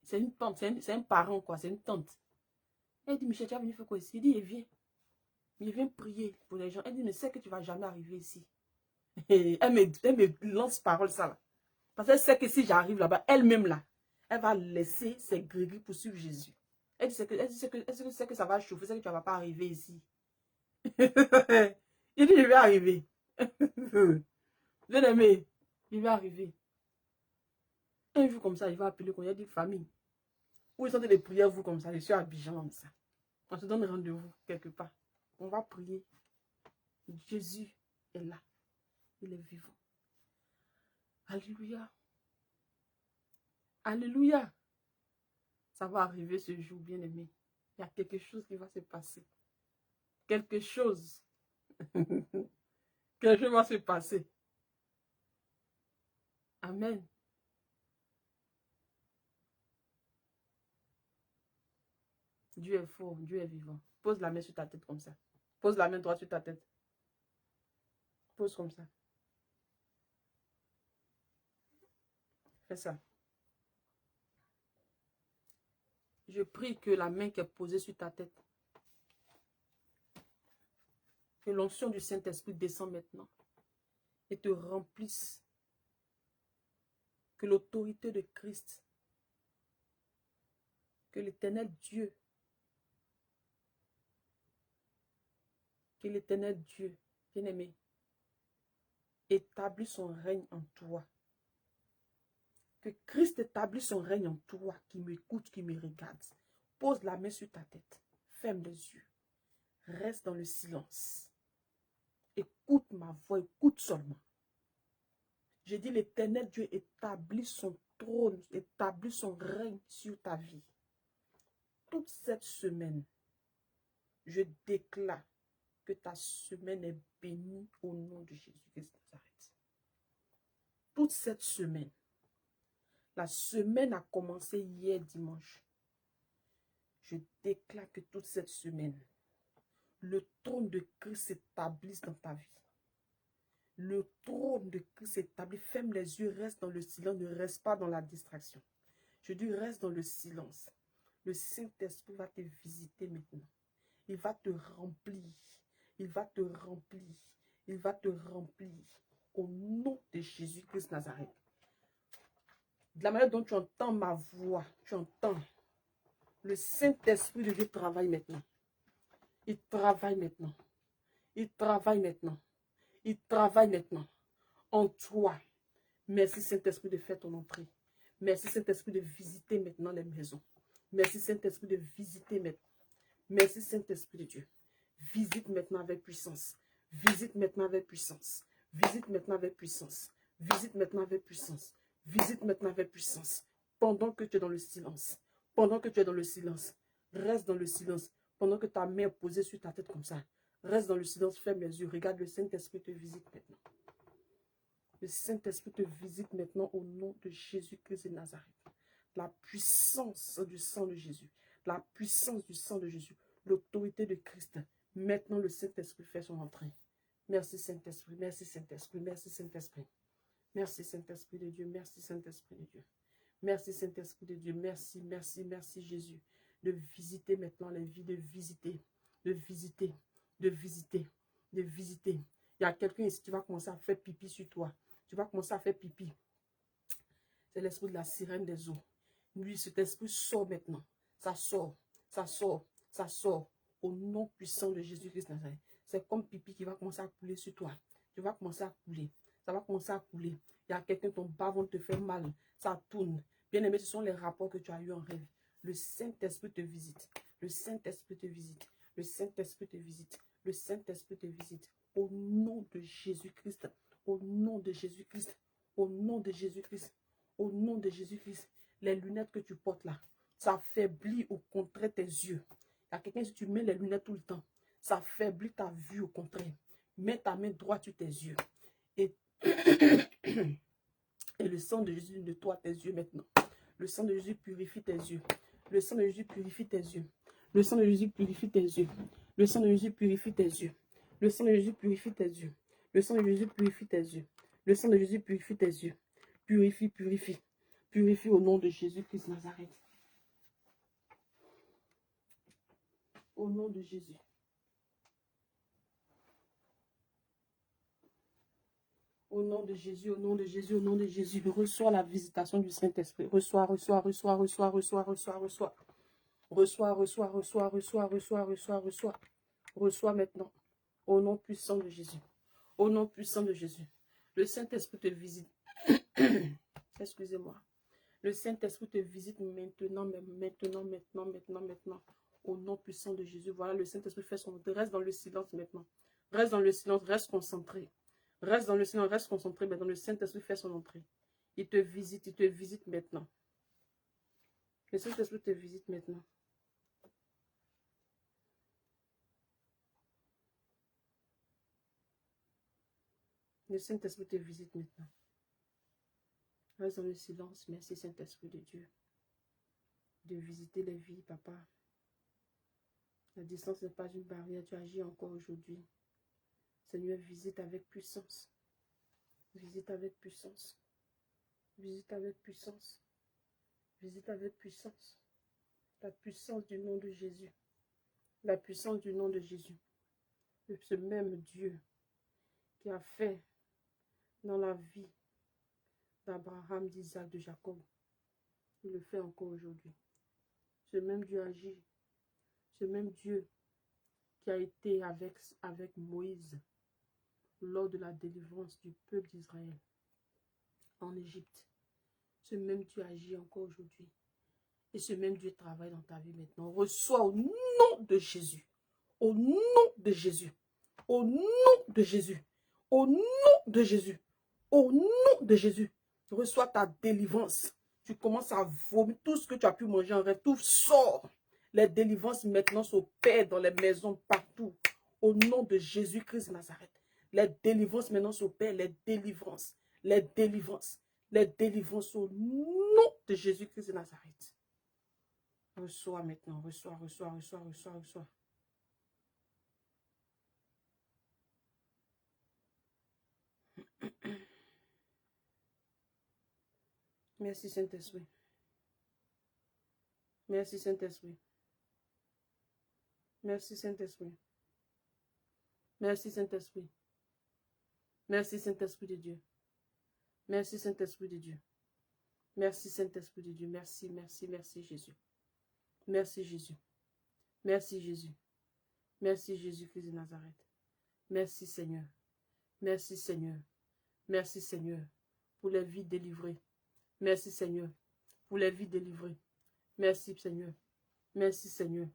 C'est une tante, c'est un parent, quoi. C'est une tante. Elle dit, Michel, tu vas venir faire quoi ici? Il dit, il vient. Il vient prier pour les gens. Elle dit, mais c'est que tu ne vas jamais arriver ici. Et elle me lance parole ça là. Parce qu'elle sait que si j'arrive là-bas, elle-même là, elle va laisser ses gris pour suivre Jésus. Elle dit, c'est que ça va chauffer, c'est que tu ne vas pas arriver ici. Il dit, je vais arriver. Bien aimé, il va arriver. Un jour comme ça, il va appeler quand il y a des familles. Où ils sont des prières, vous comme ça, je suis à Abidjan comme ça. On se donne rendez-vous quelque part. On va prier. Jésus est là. Il est vivant. Alléluia. Alléluia. Ça va arriver ce jour, bien aimé. Il y a quelque chose qui va se passer. Quelque chose. Quelque chose va se passer. Amen. Dieu est fort, Dieu est vivant. Pose la main sur ta tête comme ça. Pose la main droite sur ta tête. Pose comme ça. Fais ça. Je prie que la main qui est posée sur ta tête, que l'onction du Saint-Esprit descende maintenant et te remplisse. Que l'autorité de Christ, que l'Éternel Dieu, bien-aimé, établit son règne en toi. Que Christ établit son règne en toi, qui m'écoute, qui me regarde. Pose la main sur ta tête. Ferme les yeux. Reste dans le silence. Écoute ma voix, écoute seulement. J'ai dit, l'Éternel Dieu établit son trône, établit son règne sur ta vie. Toute cette semaine, je déclare que ta semaine est bénie au nom de Jésus-Christ de Nazareth. Toute cette semaine, la semaine a commencé hier dimanche. Je déclare que toute cette semaine, le trône de Christ s'établisse dans ta vie. Le trône de Christ s'établit. Ferme les yeux, reste dans le silence, ne reste pas dans la distraction. Je dis, reste dans le silence. Le Saint-Esprit va te visiter maintenant. Il va te remplir. Il va te remplir. Il va te remplir. Au nom de Jésus-Christ Nazareth. De la manière dont tu entends ma voix, tu entends. Le Saint-Esprit de Dieu travaille maintenant. Il travaille maintenant. Il travaille maintenant. Il travaille maintenant. En toi. Merci Saint-Esprit de faire ton entrée. Merci Saint-Esprit de visiter maintenant les maisons. Merci Saint-Esprit de visiter maintenant. Merci Saint-Esprit de Dieu. Visite maintenant avec puissance. Visite maintenant avec puissance. Visite maintenant avec puissance. Visite maintenant avec puissance. Visite maintenant avec puissance. Pendant que tu es dans le silence. Pendant que tu es dans le silence. Reste dans le silence. Pendant que ta main est posée sur ta tête comme ça. Reste dans le silence. Ferme les yeux. Regarde, le Saint-Esprit te visite maintenant. Le Saint-Esprit te visite maintenant au nom de Jésus-Christ de Nazareth. La puissance du sang de Jésus. La puissance du sang de Jésus. L'autorité de Christ. Maintenant, le Saint-Esprit fait son entrée. Merci Saint-Esprit. Merci Saint-Esprit. Merci Saint-Esprit. Merci Saint-Esprit de Dieu. Merci Saint-Esprit de Dieu. Merci Saint-Esprit de Dieu. Merci, merci, merci Jésus. De visiter maintenant les vies, de visiter, de visiter, de visiter, de visiter. Il y a quelqu'un ici qui va commencer à faire pipi sur toi. Tu vas commencer à faire pipi. C'est l'esprit de la sirène des eaux. Lui, cet esprit sort maintenant. Ça sort, ça sort, ça sort. Au nom puissant de Jésus-Christ Nazareth. C'est comme pipi qui va commencer à couler sur toi. Tu vas commencer à couler. Ça va commencer à couler. Il y a quelqu'un, ton bas te fait mal. Ça tourne. Bien aimé, ce sont les rapports que tu as eu en rêve. Le Saint-Esprit te visite. Le Saint-Esprit te visite. Le Saint-Esprit te visite. Le Saint-Esprit te visite. Au nom de Jésus-Christ. Au nom de Jésus-Christ. Au nom de Jésus-Christ. Au nom de Jésus-Christ. Les lunettes que tu portes là, ça affaiblit au contraire tes yeux. Il y a quelqu'un, si tu mets les lunettes tout le temps, ça affaiblit ta vue au contraire. Mets ta main droite sur tes yeux. Et, et le sang de Jésus nettoie tes yeux maintenant. Le sang de Jésus purifie tes yeux. Le sang de Jésus purifie tes yeux. Le sang de Jésus purifie tes yeux. Le sang de Jésus purifie tes yeux. Le sang de Jésus purifie tes yeux. Le sang de Jésus purifie tes yeux. Le sang de Jésus purifie tes yeux. Purifie, purifie. Purifie au nom de Jésus-Christ Nazareth. Au nom de Jésus. Au nom de Jésus, au nom de Jésus, au nom de Jésus. Reçois la visitation du Saint-Esprit. Reçois, reçois, reçois, reçois, reçois, reçois, reçois. Reçois, reçois, reçois, reçois, reçois, reçois, reçois. Reçois maintenant. Au nom puissant de Jésus. Au nom puissant de Jésus. Le Saint-Esprit te visite. Excusez-moi. Le Saint-Esprit te visite maintenant, maintenant. Au nom puissant de Jésus. Voilà, le Saint-Esprit fait son... Reste dans le silence maintenant. Reste dans le silence, reste concentré. Reste dans le silence, reste concentré maintenant. Le Saint-Esprit fait son entrée. Il te visite maintenant. Le Saint-Esprit te visite maintenant. Le Saint-Esprit te visite maintenant. Reste dans le silence. Merci Saint-Esprit de Dieu. De visiter les vies, papa. La distance n'est pas une barrière. Tu agis encore aujourd'hui. Seigneur, visite avec puissance. Visite avec puissance. Visite avec puissance. Visite avec puissance. La puissance du nom de Jésus. La puissance du nom de Jésus. Ce même Dieu qui a fait dans la vie d'Abraham, d'Isaac, de Jacob. Il le fait encore aujourd'hui. Ce même Dieu agit. Ce même Dieu qui a été avec Moïse lors de la délivrance du peuple d'Israël en Égypte. Ce même Dieu agit encore aujourd'hui. Et ce même Dieu travaille dans ta vie maintenant. Reçois au nom de Jésus. Au nom de Jésus. Au nom de Jésus. Au nom de Jésus. Au nom de Jésus. Reçois ta délivrance. Tu commences à vomir tout ce que tu as pu manger en rêve. Tout sort. Les délivrances maintenant s'opèrent dans les maisons partout. Au nom de Jésus-Christ Nazareth. Les délivrances maintenant s'opèrent. Les délivrances. Les délivrances. Les délivrances au nom de Jésus-Christ de Nazareth. Reçois maintenant. Reçois, reçois, reçois, reçois, reçois. Merci Saint-Esprit. Merci Saint-Esprit. Merci Saint-Esprit. Merci Saint-Esprit. Merci Saint-Esprit de Dieu. Merci Saint-Esprit de Dieu. Merci Saint-Esprit de Dieu. Merci, merci, merci Jésus. Merci Jésus. Merci Jésus. Merci Jésus-Christ de Nazareth. Merci Seigneur. Merci Seigneur. Merci Seigneur pour les vies délivrées. Merci Seigneur pour les vies délivrées. Merci Seigneur. Merci Seigneur.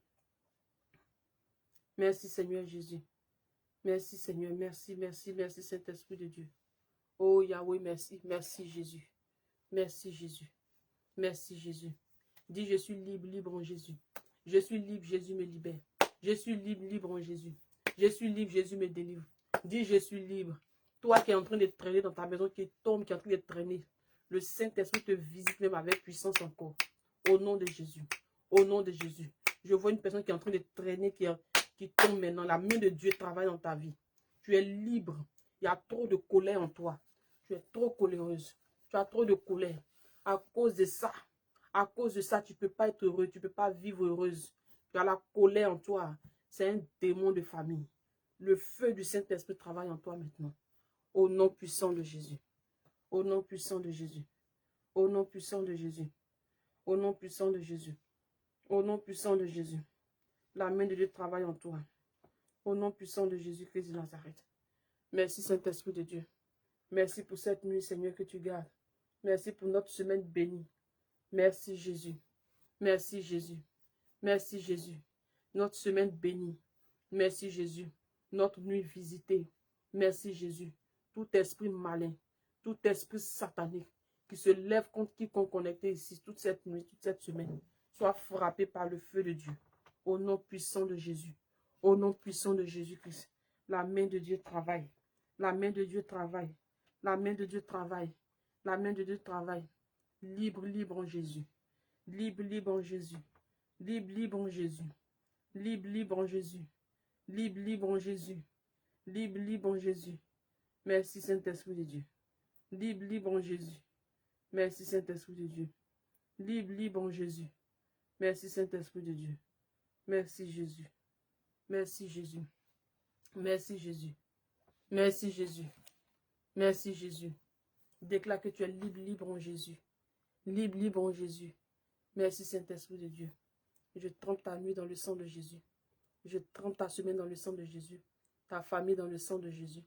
Merci Seigneur Jésus. Merci Seigneur. Merci, merci, merci Saint-Esprit de Dieu. Oh Yahweh, merci. Merci Jésus. Merci Jésus. Merci Jésus. Dis, je suis libre, libre en Jésus. Je suis libre, Jésus me libère. Je suis libre, libre en Jésus. Je suis libre, Jésus me délivre. Dis, je suis libre. Toi qui es en train de traîner dans ta maison, qui tombe, qui est en train de traîner, le Saint-Esprit te visite même avec puissance encore. Au nom de Jésus. Au nom de Jésus. Je vois une personne qui est en train de traîner, qui tombe maintenant. La main de Dieu travaille dans ta vie. Tu es libre. Il y a trop de colère en toi. Tu es trop coléreuse. Tu as trop de colère. À cause de ça, tu ne peux pas être heureux. Tu ne peux pas vivre heureuse. Tu as la colère en toi. C'est un démon de famille. Le feu du Saint-Esprit travaille en toi maintenant. Au nom puissant de Jésus. Au nom puissant de Jésus. Au nom puissant de Jésus. Au nom puissant de Jésus. Au nom puissant de Jésus. La main de Dieu travaille en toi. Au nom puissant de Jésus-Christ de Nazareth. Merci Saint-Esprit de Dieu. Merci pour cette nuit, Seigneur, que tu gardes. Merci pour notre semaine bénie. Merci Jésus. Merci Jésus. Merci Jésus. Notre semaine bénie. Merci Jésus. Notre nuit visitée. Merci Jésus. Tout esprit malin, tout esprit satanique qui se lève contre quiconque connecté ici toute cette nuit, toute cette semaine, soit frappé par le feu de Dieu. Au nom puissant de Jésus. Au nom puissant de Jésus-Christ. La main de Dieu travaille. La main de Dieu travaille. La main de Dieu travaille. La main de Dieu travaille. Libre, libre en Jésus. Libre, libre en Jésus. Libre, libre en Jésus. Libre, libre en Jésus. Libre, libre en Jésus. Libre, libre en Jésus. Merci Saint-Esprit de Dieu. Libre, libre en Jésus. Merci Saint-Esprit de Dieu. Libre, libre en Jésus. Merci Saint-Esprit de Dieu. Merci Jésus. Merci Jésus. Merci Jésus. Merci Jésus. Merci Jésus. Déclare que tu es libre, libre en Jésus. Libre, libre en Jésus. Merci Saint-Esprit de Dieu. Je trempe ta nuit dans le sang de Jésus. Je trempe ta semaine dans le sang de Jésus. Ta famille dans le sang de Jésus.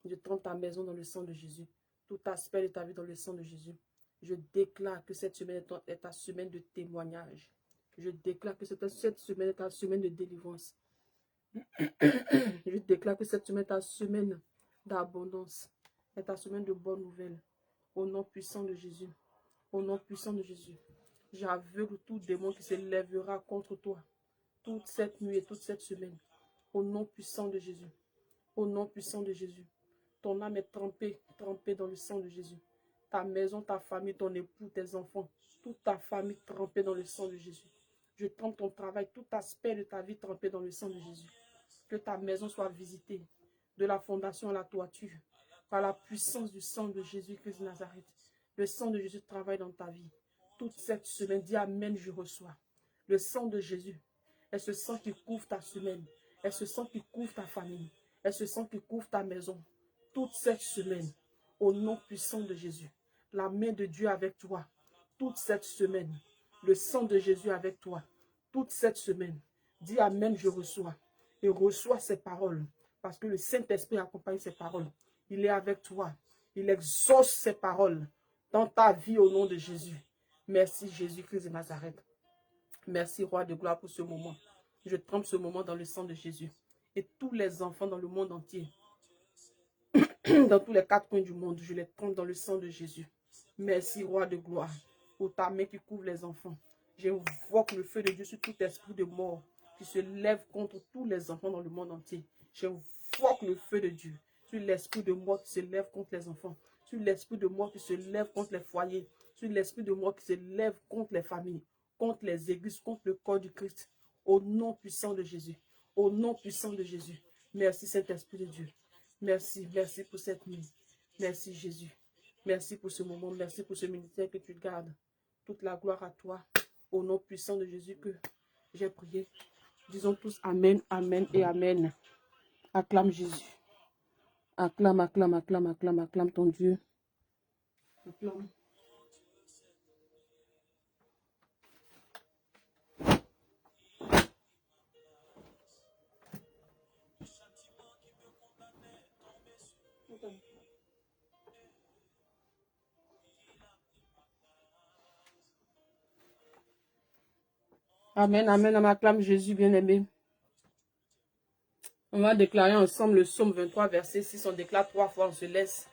Je trempe ta maison dans le sang de Jésus. Tout aspect de ta vie dans le sang de Jésus. Je déclare que cette semaine est ta semaine de témoignage. Je déclare que cette semaine est ta semaine de délivrance. Je déclare que cette semaine est ta semaine d'abondance. Est ta semaine de bonnes nouvelles. Au nom puissant de Jésus. Au nom puissant de Jésus. J'aveugle tout démon qui se lèvera contre toi. Toute cette nuit et toute cette semaine. Au nom puissant de Jésus. Au nom puissant de Jésus. Ton âme est trempée dans le sang de Jésus. Ta maison, ta famille, ton époux, tes enfants, toute ta famille trempée dans le sang de Jésus. Je trempe ton travail, tout aspect de ta vie trempé dans le sang de Jésus. Que ta maison soit visitée, de la fondation à la toiture, par la puissance du sang de Jésus-Christ de Nazareth. Le sang de Jésus travaille dans ta vie. Toute cette semaine, dis Amen, je reçois. Le sang de Jésus est ce sang qui couvre ta semaine, est ce sang qui couvre ta famille, est ce sang qui couvre ta maison. Toute cette semaine, au nom puissant de Jésus, la main de Dieu avec toi. Toute cette semaine, le sang de Jésus avec toi. Toute cette semaine, dis Amen, je reçois. Et reçois ces paroles, parce que le Saint-Esprit accompagne ces paroles. Il est avec toi. Il exauce ces paroles dans ta vie au nom de Jésus. Merci Jésus-Christ de Nazareth. Merci Roi de gloire pour ce moment. Je trempe ce moment dans le sang de Jésus. Et tous les enfants dans le monde entier, dans tous les quatre coins du monde, je les trempe dans le sang de Jésus. Merci, Roi de gloire, pour ta main qui couvre les enfants. J'invoque le feu de Dieu sur tout esprit de mort qui se lève contre tous les enfants dans le monde entier. J'invoque le feu de Dieu sur l'esprit de mort qui se lève contre les enfants, sur l'esprit de mort qui se lève contre les foyers, sur l'esprit de mort qui se lève contre les familles. contre les églises, contre le corps du Christ. Au nom puissant de Jésus. Au nom puissant de Jésus. Merci Saint-Esprit de Dieu. Merci, merci pour cette nuit. Merci Jésus. Merci pour ce moment. Merci pour ce ministère que tu gardes. Toute la gloire à toi. Au nom puissant de Jésus que j'ai prié. Disons tous Amen, Amen et Amen. Acclame Jésus. Acclame, acclame, acclame, acclame, acclame ton Dieu. Acclame. Amen, amen, on acclame Jésus bien-aimé. On va déclarer ensemble le psaume 23, verset 6. On déclare 3 fois, on se laisse.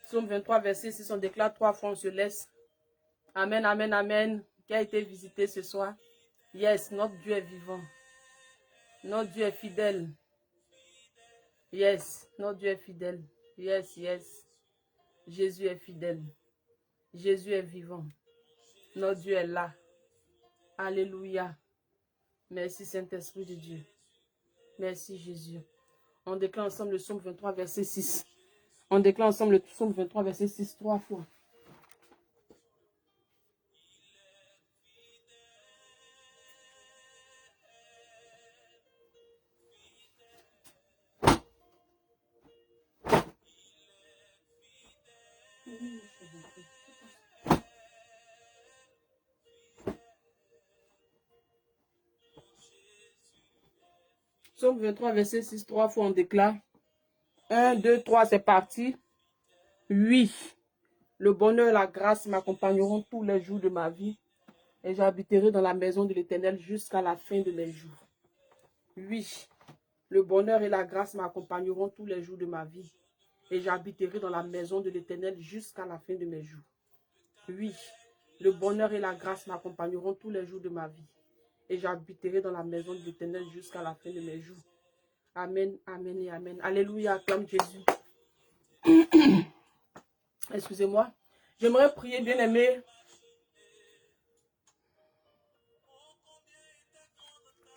Psaume 23, verset 6, on déclare 3 fois, on se laisse. Amen, amen, amen. Qui a été visité ce soir? Yes, notre Dieu est vivant. Notre Dieu est fidèle. Yes, notre Dieu est fidèle. Yes, yes. Jésus est fidèle. Jésus est vivant. Notre Dieu est là. Alléluia. Merci Saint-Esprit de Dieu. Merci Jésus. On déclare ensemble le psaume 23, verset 6. On déclare ensemble le psaume 23, verset 6, 3 fois. Psaume 23, verset 6, 3 fois, on déclare. 1, 2, 3, c'est parti. Oui, le bonheur et la grâce m'accompagneront tous les jours de ma vie et j'habiterai dans la maison de l'Éternel jusqu'à la fin de mes jours. Oui, le bonheur et la grâce m'accompagneront tous les jours de ma vie et j'habiterai dans la maison de l'Éternel jusqu'à la fin de mes jours. Oui, le bonheur et la grâce m'accompagneront tous les jours de ma vie et j'habiterai dans la maison de l'Éternel jusqu'à la fin de mes jours. Amen, amen et amen. Alléluia, acclame Jésus. Excusez-moi. J'aimerais prier, bien-aimé.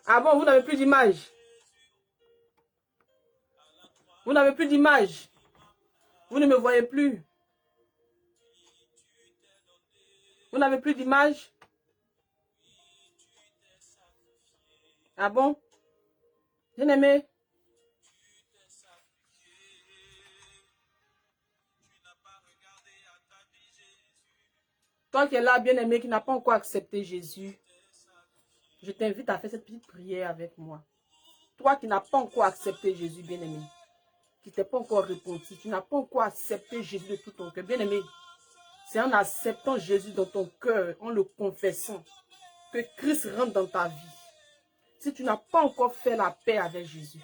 Ah bon, vous n'avez plus d'image? Vous n'avez plus d'image? Vous ne me voyez plus? Vous n'avez plus d'image? Ah bon? Bien-aimé? Toi qui es là, bien-aimé, qui n'a pas encore accepté Jésus, je t'invite à faire cette petite prière avec moi. Toi qui n'as pas encore accepté Jésus, bien-aimé, qui t'es pas encore repenti, tu n'as pas encore accepté Jésus de tout ton cœur, bien-aimé, c'est en acceptant Jésus dans ton cœur, en le confessant, que Christ rentre dans ta vie. Si tu n'as pas encore fait la paix avec Jésus,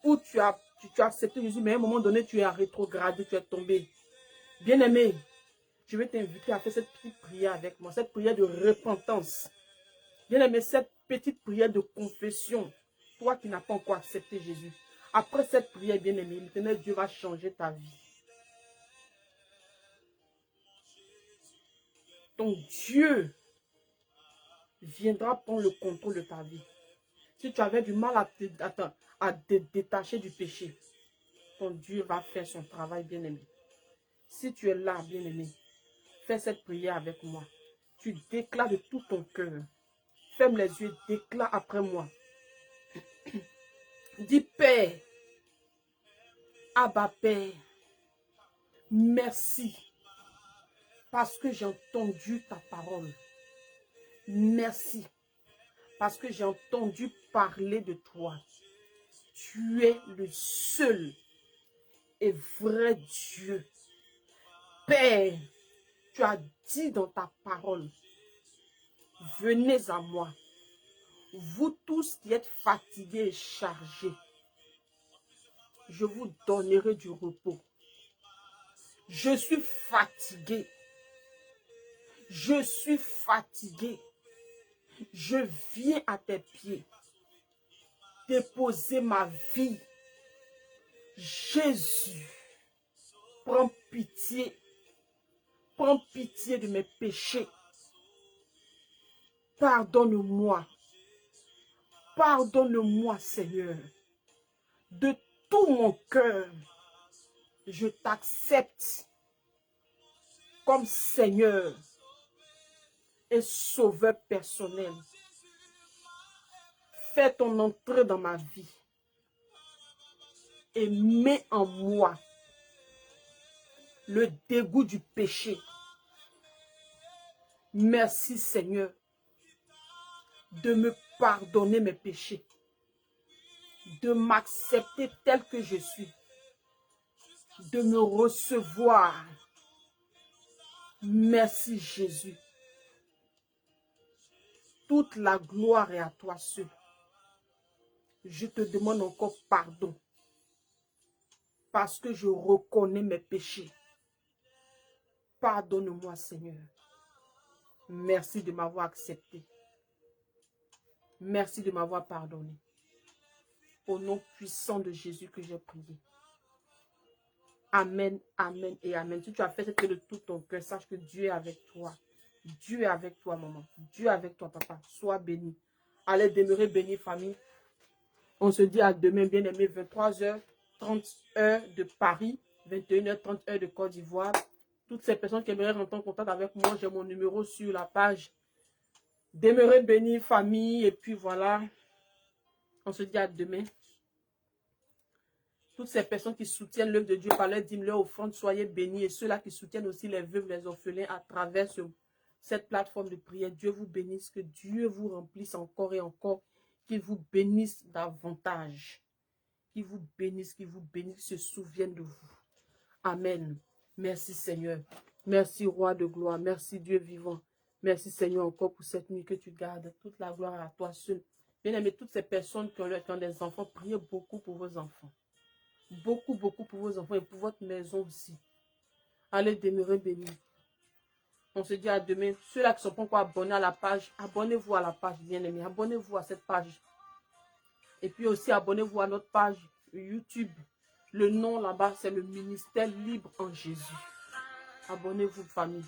ou tu as accepté Jésus, mais à un moment donné, tu es rétrogradé, tu es tombé. Bien-aimé, je vais t'inviter à faire cette petite prière avec moi, cette prière de repentance. Bien-aimé, cette petite prière de confession, toi qui n'as pas encore accepté Jésus. Après cette prière, bien-aimé, l'Éternel Dieu va changer ta vie. Ton Dieu viendra prendre le contrôle de ta vie. Si tu avais du mal à te détacher du péché, ton Dieu va faire son travail, bien-aimé. Si tu es là, bien-aimé, fais cette prière avec moi. Tu déclares de tout ton cœur. Ferme les yeux, déclare après moi. Dis Père, Abba Père, merci parce que j'ai entendu ta parole. Merci parce que j'ai entendu parler de toi. Tu es le seul et vrai Dieu. Père, tu as dit dans ta parole, venez à moi, vous tous qui êtes fatigués et chargés, je vous donnerai du repos. Je suis fatigué. Je suis fatigué. Je viens à tes pieds déposer ma vie. Jésus, prends pitié. Prends pitié de mes péchés. Pardonne-moi. Pardonne-moi, Seigneur. De tout mon cœur, je t'accepte comme Seigneur et Sauveur personnel. Fais ton entrée dans ma vie et mets en moi le dégoût du péché. Merci, Seigneur, de me pardonner mes péchés, de m'accepter tel que je suis, de me recevoir. Merci, Jésus. Toute la gloire est à toi seul. Je te demande encore pardon parce que je reconnais mes péchés. Pardonne-moi, Seigneur. Merci de m'avoir accepté. Merci de m'avoir pardonné. Au nom puissant de Jésus que j'ai prié. Amen, amen et amen. Si tu as fait cette de tout ton cœur, sache que Dieu est avec toi. Dieu est avec toi, maman. Dieu est avec toi, papa. Sois béni. Allez demeurer béni, famille. On se dit à demain, bien-aimé, 23h30 heure de Paris, 21h30 heure de Côte d'Ivoire. Toutes ces personnes qui aimeraient rentrer en contact avec moi, j'ai mon numéro sur la page. Demeurez bénis, famille. Et puis voilà, on se dit à demain. Toutes ces personnes qui soutiennent l'œuvre de Dieu par leur dîme, leur offrande, soyez bénis. Et ceux-là qui soutiennent aussi les veuves, les orphelins à travers cette plateforme de prière. Dieu vous bénisse, que Dieu vous remplisse encore et encore. Qu'il vous bénisse davantage. Qu'il vous bénisse, se souvienne de vous. Amen. Merci Seigneur. Merci Roi de gloire. Merci Dieu vivant. Merci Seigneur encore pour cette nuit que tu gardes. Toute la gloire à toi seul. Bien-aimé, toutes ces personnes qui ont des enfants, priez beaucoup pour vos enfants. Beaucoup, beaucoup pour vos enfants et pour votre maison aussi. Allez demeurer bénis. On se dit à demain. Ceux-là qui ne sont pas encore abonnés à la page, abonnez-vous à la page, bien-aimé. Abonnez-vous à cette page. Et puis aussi, abonnez-vous à notre page YouTube. Le nom là-bas, c'est le ministère libre en Jésus. Abonnez-vous, famille.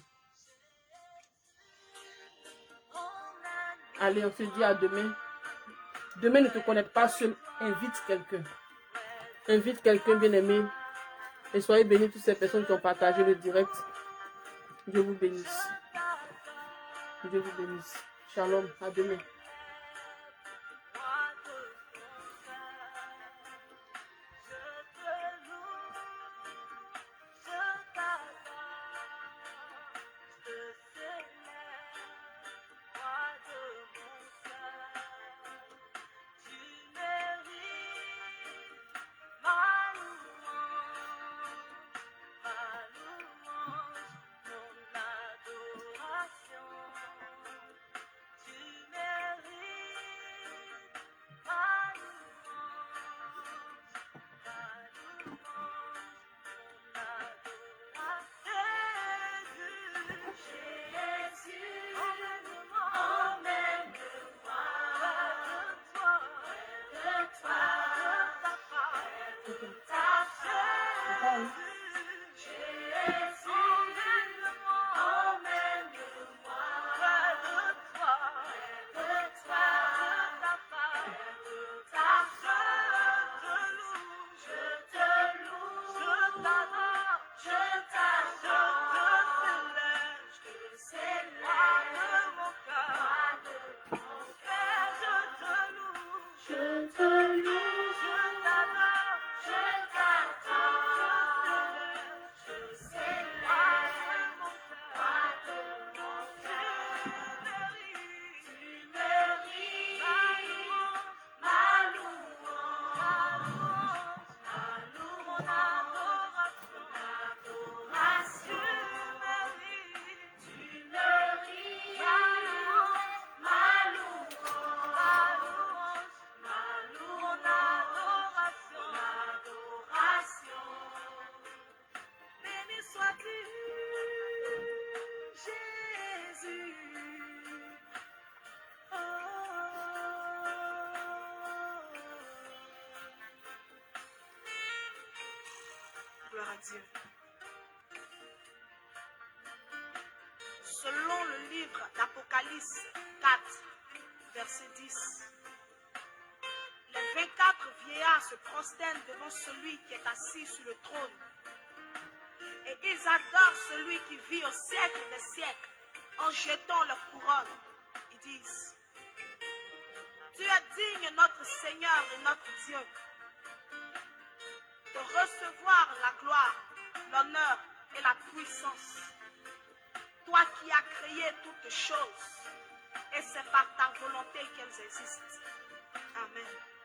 Allez, on se dit à demain. Demain, ne te connecte pas seul. Invite quelqu'un. Invite quelqu'un, bien-aimé. Et soyez bénis toutes ces personnes qui ont partagé le direct. Dieu vous bénisse. Dieu vous bénisse. Shalom. À demain. Gloire à Dieu. Selon le livre livre d'Apocalypse 4, verset 10. Les 24 vieillards se prosternent devant celui qui est assis sur le trône. Et ils adorent celui qui vit au siècle des siècles en jetant leur couronne. Ils disent, tu es digne, notre Seigneur et notre Dieu, de recevoir la gloire, l'honneur et la puissance. Toi qui as créé toutes choses, et c'est par ta volonté qu'elles existent. Amen.